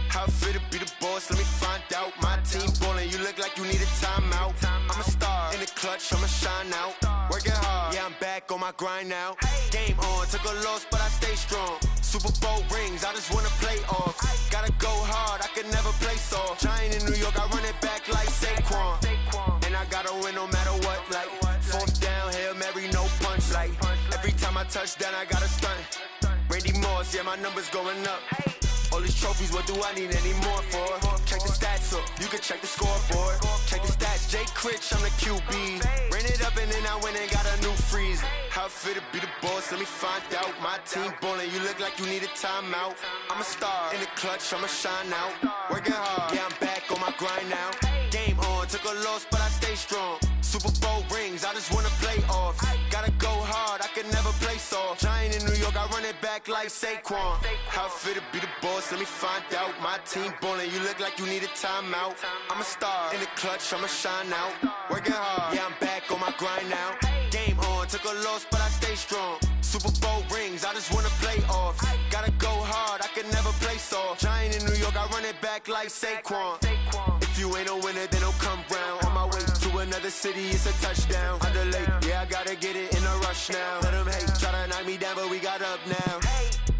how it feel to be the boss? Let me find out. My team ballin', you look like you need a timeout. I'm a star in the clutch, I'ma shine out. Working hard, yeah, I'm back on my grind now. Game on, took a loss, but I stay strong. Super Bowl rings, I just wanna play off. Gotta go hard, I can never play soft. Giant in New York, I run it back like Saquon. And I gotta win no matter what, like fourth down, Hail Mary, no punch. Like every time I touch down, I gotta stunt. Randy Moss, yeah, my numbers going up. All these trophies, what do I need any more for? Check the stats up, you can check the scoreboard. Check the stats, Jay Critch, I'm the QB. Ran it up and then I went and got a new freezer. How it feel to be the boss, let me find out. My team ballin', you look like you need a timeout. I'm a star, in the clutch, I'ma shine out. Working hard, yeah, I'm back on my grind now. Game on, took a loss, but I stay strong. Super Bowl rings, I just wanna play off. Gotta go hard, I can never play soft. Giant in New York, I run it back like Saquon. How it feel to be the boss, let me find out. My team ballin', you look like you need a timeout. I'm a star, in the clutch, I'ma shine out. Working hard, yeah, I'm back on my grind now. Game on, took a loss, but I stay strong. Super Bowl rings, I just wanna play off. Gotta go hard, I can never play soft. Giant in New York, I run it back like Saquon. If you ain't a winner, then don't come round. On my way to another city, it's a touchdown. Underlay, yeah, I gotta get it in a rush now. Let them hate, try to knock me down, but we got up now.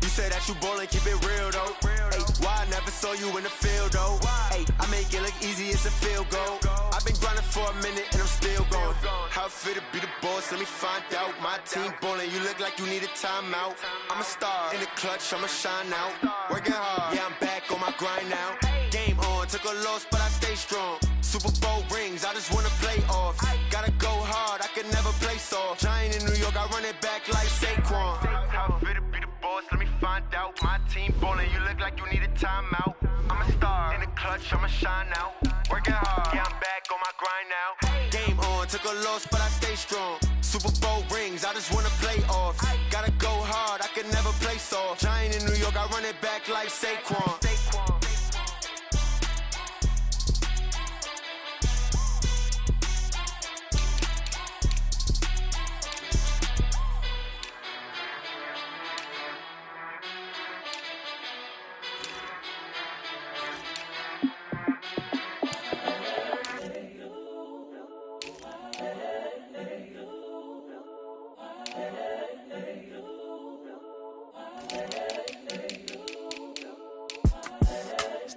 You say that you ballin', keep it real though. Ay, why I never saw you in the field though? Ay, I make it look easy, it's a field goal. I've been grinding for a minute and I'm still going. How it feel to be the boss, let me find out. My team ballin', you look like you need a timeout. I'm a star, in the clutch, I'ma shine out. Working hard, yeah, I'm back on my grind now. Game on, took a loss, but I stay strong. Super Bowl rings, I just wanna play off. Gotta go hard, I can never play soft. Giant in New York, I run it back like Saquon. How it feel to be the boss, let me find out. My team ballin', you look like you need a timeout. I'm a star, in the clutch, I'ma shine out. Working hard, yeah, I'm back on my grind now. Game on, took a loss, but I stay strong. Super Bowl rings, I just wanna play off. Gotta go hard, I can never play soft. Giant in New York, I run it back like Saquon.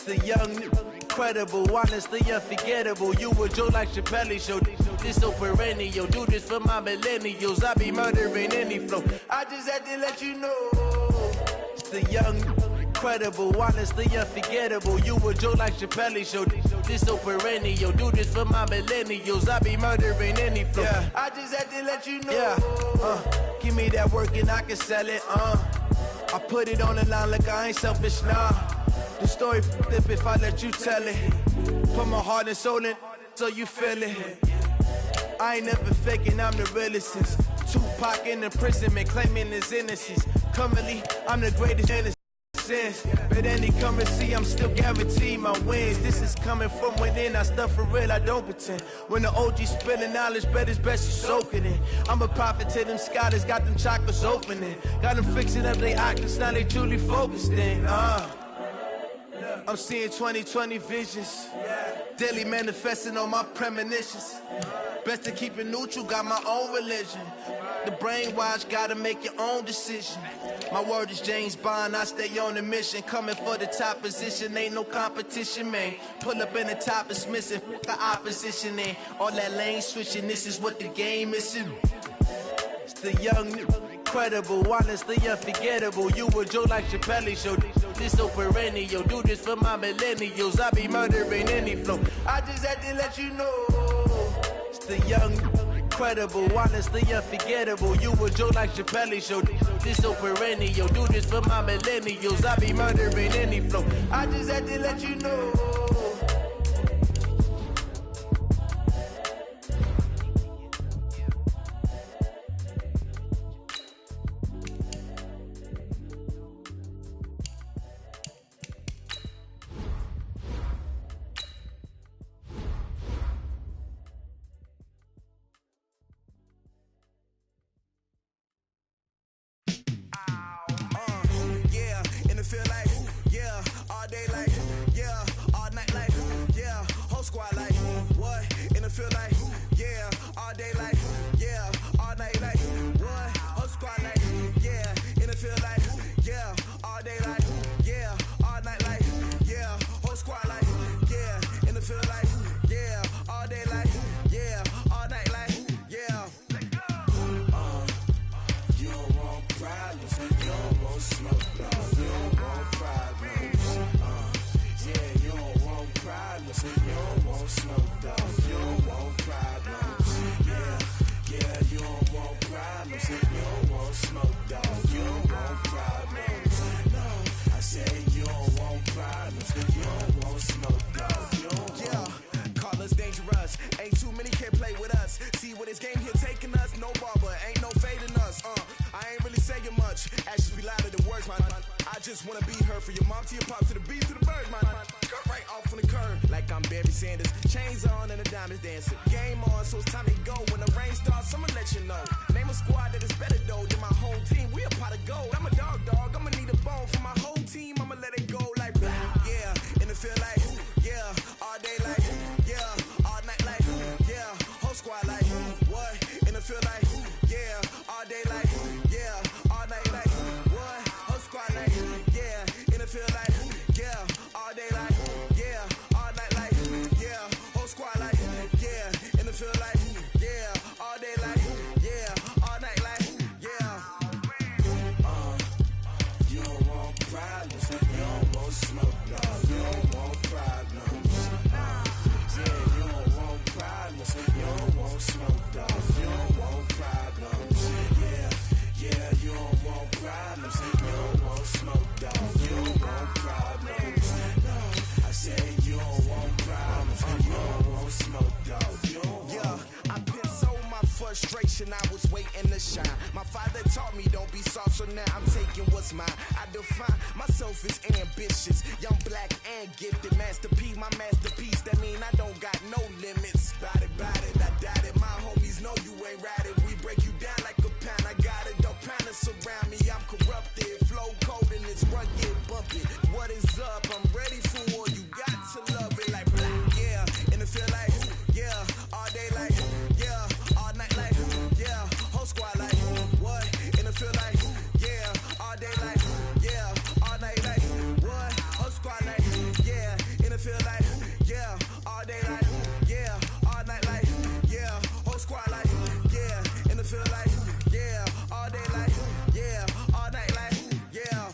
The young, incredible, honestly unforgettable. You a Joe like Chappelle show. This so perennial. Do this for my millennials. I be murdering any flow. I just had to let you know. It's the young, incredible, honestly unforgettable. You a Joe like Chappelle show. This so perennial. Do this for my millennials. I be murdering any flow. Yeah. I just had to let you know. Yeah. Give me that work and I can sell it. I put it on the line like I ain't selfish, nah. The story flip if I let you tell it. Put my heart and soul in so you feel it. I ain't never faking, I'm the realest since Tupac in imprisonment, claiming his innocence. Currently, I'm the greatest innocence. But any come and see, I'm still guaranteed my wins. This is coming from within, I stuff for real, I don't pretend. When the OG spilling knowledge, bet it's best you soak it in. I'm a prophet to them scholars, got them chakras opening. Got them fixing up their octaves, now they truly focused in. I'm seeing 2020 visions. Daily manifesting on my premonitions. Best to keep it neutral, got my own religion. The brainwash, gotta make your own decision. My word is James Bond, I stay on a mission. Coming for the top position, ain't no competition, man. Pull up in the top, it's missing, the opposition in. All that lane switching, this is what the game is. It's the young, incredible, honestly unforgettable. You a Joe like Chappelle show. This so perennial. Do this for my millennials. I be murdering any flow. I just had to let you know. It's the young, incredible, honestly unforgettable. You a Joe like Chappelle show. This so perennial. Do this for my millennials. I be murdering any flow. I just had to let you know. don't want smoke, dog. You don't want problems. Yeah, you don't want problems. You don't want smoke, dog. You don't want problems. No, I said you don't want problems. You don't want smoke, dog. You don't want. Yeah, call us dangerous. Ain't too many can play with us. See where this game here taking us. No barber, ain't no fading us. I ain't really saying much. Actions be louder than words, man. I just wanna be heard from your mom to your pop to the beat to the birds, man. Cut right off on the curb, like I'm Barry Sanders. Chains on and the diamonds dancing. Game on, so it's time to go. When the rain starts, I'ma let you know. Name a squad that is better though than my whole team. We a pot of gold. I'm a dog. I'ma need a bone for my whole team. I'ma let it go like yeah, and it feel like yeah, all day like yeah, all night like yeah, whole squad like what? And it feel like yeah, all day like yeah, all night like what? Whole squad like yeah, and it feel like yeah, all day like yeah, all night like yeah, whole squad like yeah, and it feel like yeah, all day like yeah, all night like yeah. You don't want problems. You don't want smoke, dog. You don't want problems. Yeah, you don't want problems. You don't want smoke, dog. You don't want problems. Yeah, you don't want problems. You don't want smoke, dog. You don't want problems. No, I said you don't want problems. You don't want smoke, dog. You don't want. Yeah, I've been so my frustration, I was waiting to shine. My father taught me don't be soft, so now I'm taking what's mine. I define myself as ambitious, young, black, and gifted. Master P, my masterpiece. That mean I don't got no limits. Bout it, I doubt it. My homies know you ain't ratted. We break you down like a pound. I got it, don't panic surround me. I'm corrupted, flow cold and it's rugged, bumpy. What is up? I'm ready for war. You got to love it like yeah, and it feel like yeah, all day like yeah, all night like yeah, whole squad like what? And it feel like yeah, all day like yeah, all night like what? Whole squad like yeah, and it feel like yeah, all day like yeah, all night like yeah, whole squad like yeah, and it feel like yeah, all day like yeah, all night like yeah.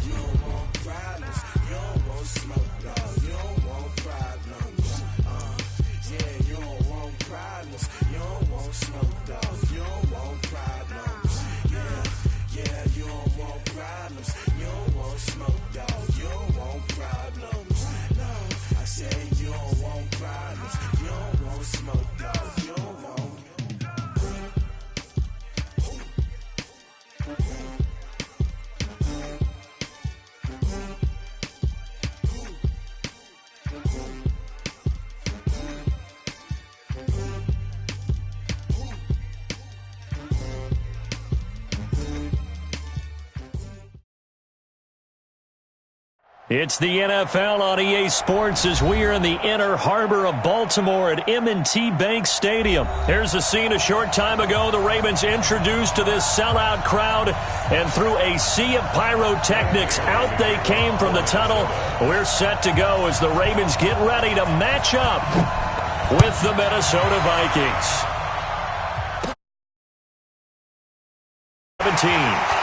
You don't want problems. You don't want smoke, dog. You don't want problems. Yeah, you don't want problems. You don't want smoke, dog. You don't want problems. Yeah, you don't want problems. You don't want smoke, dog. You don't want problems. No, I said you don't want problems. You don't want smoke, dog. You don't want. It's the NFL on EA Sports as we are in the inner harbor of Baltimore at M&T Bank Stadium. Here's a scene a short time ago. The Ravens introduced to this sellout crowd, and through a sea of pyrotechnics, out they came from the tunnel. We're set to go as the Ravens get ready to match up with the Minnesota Vikings. 17.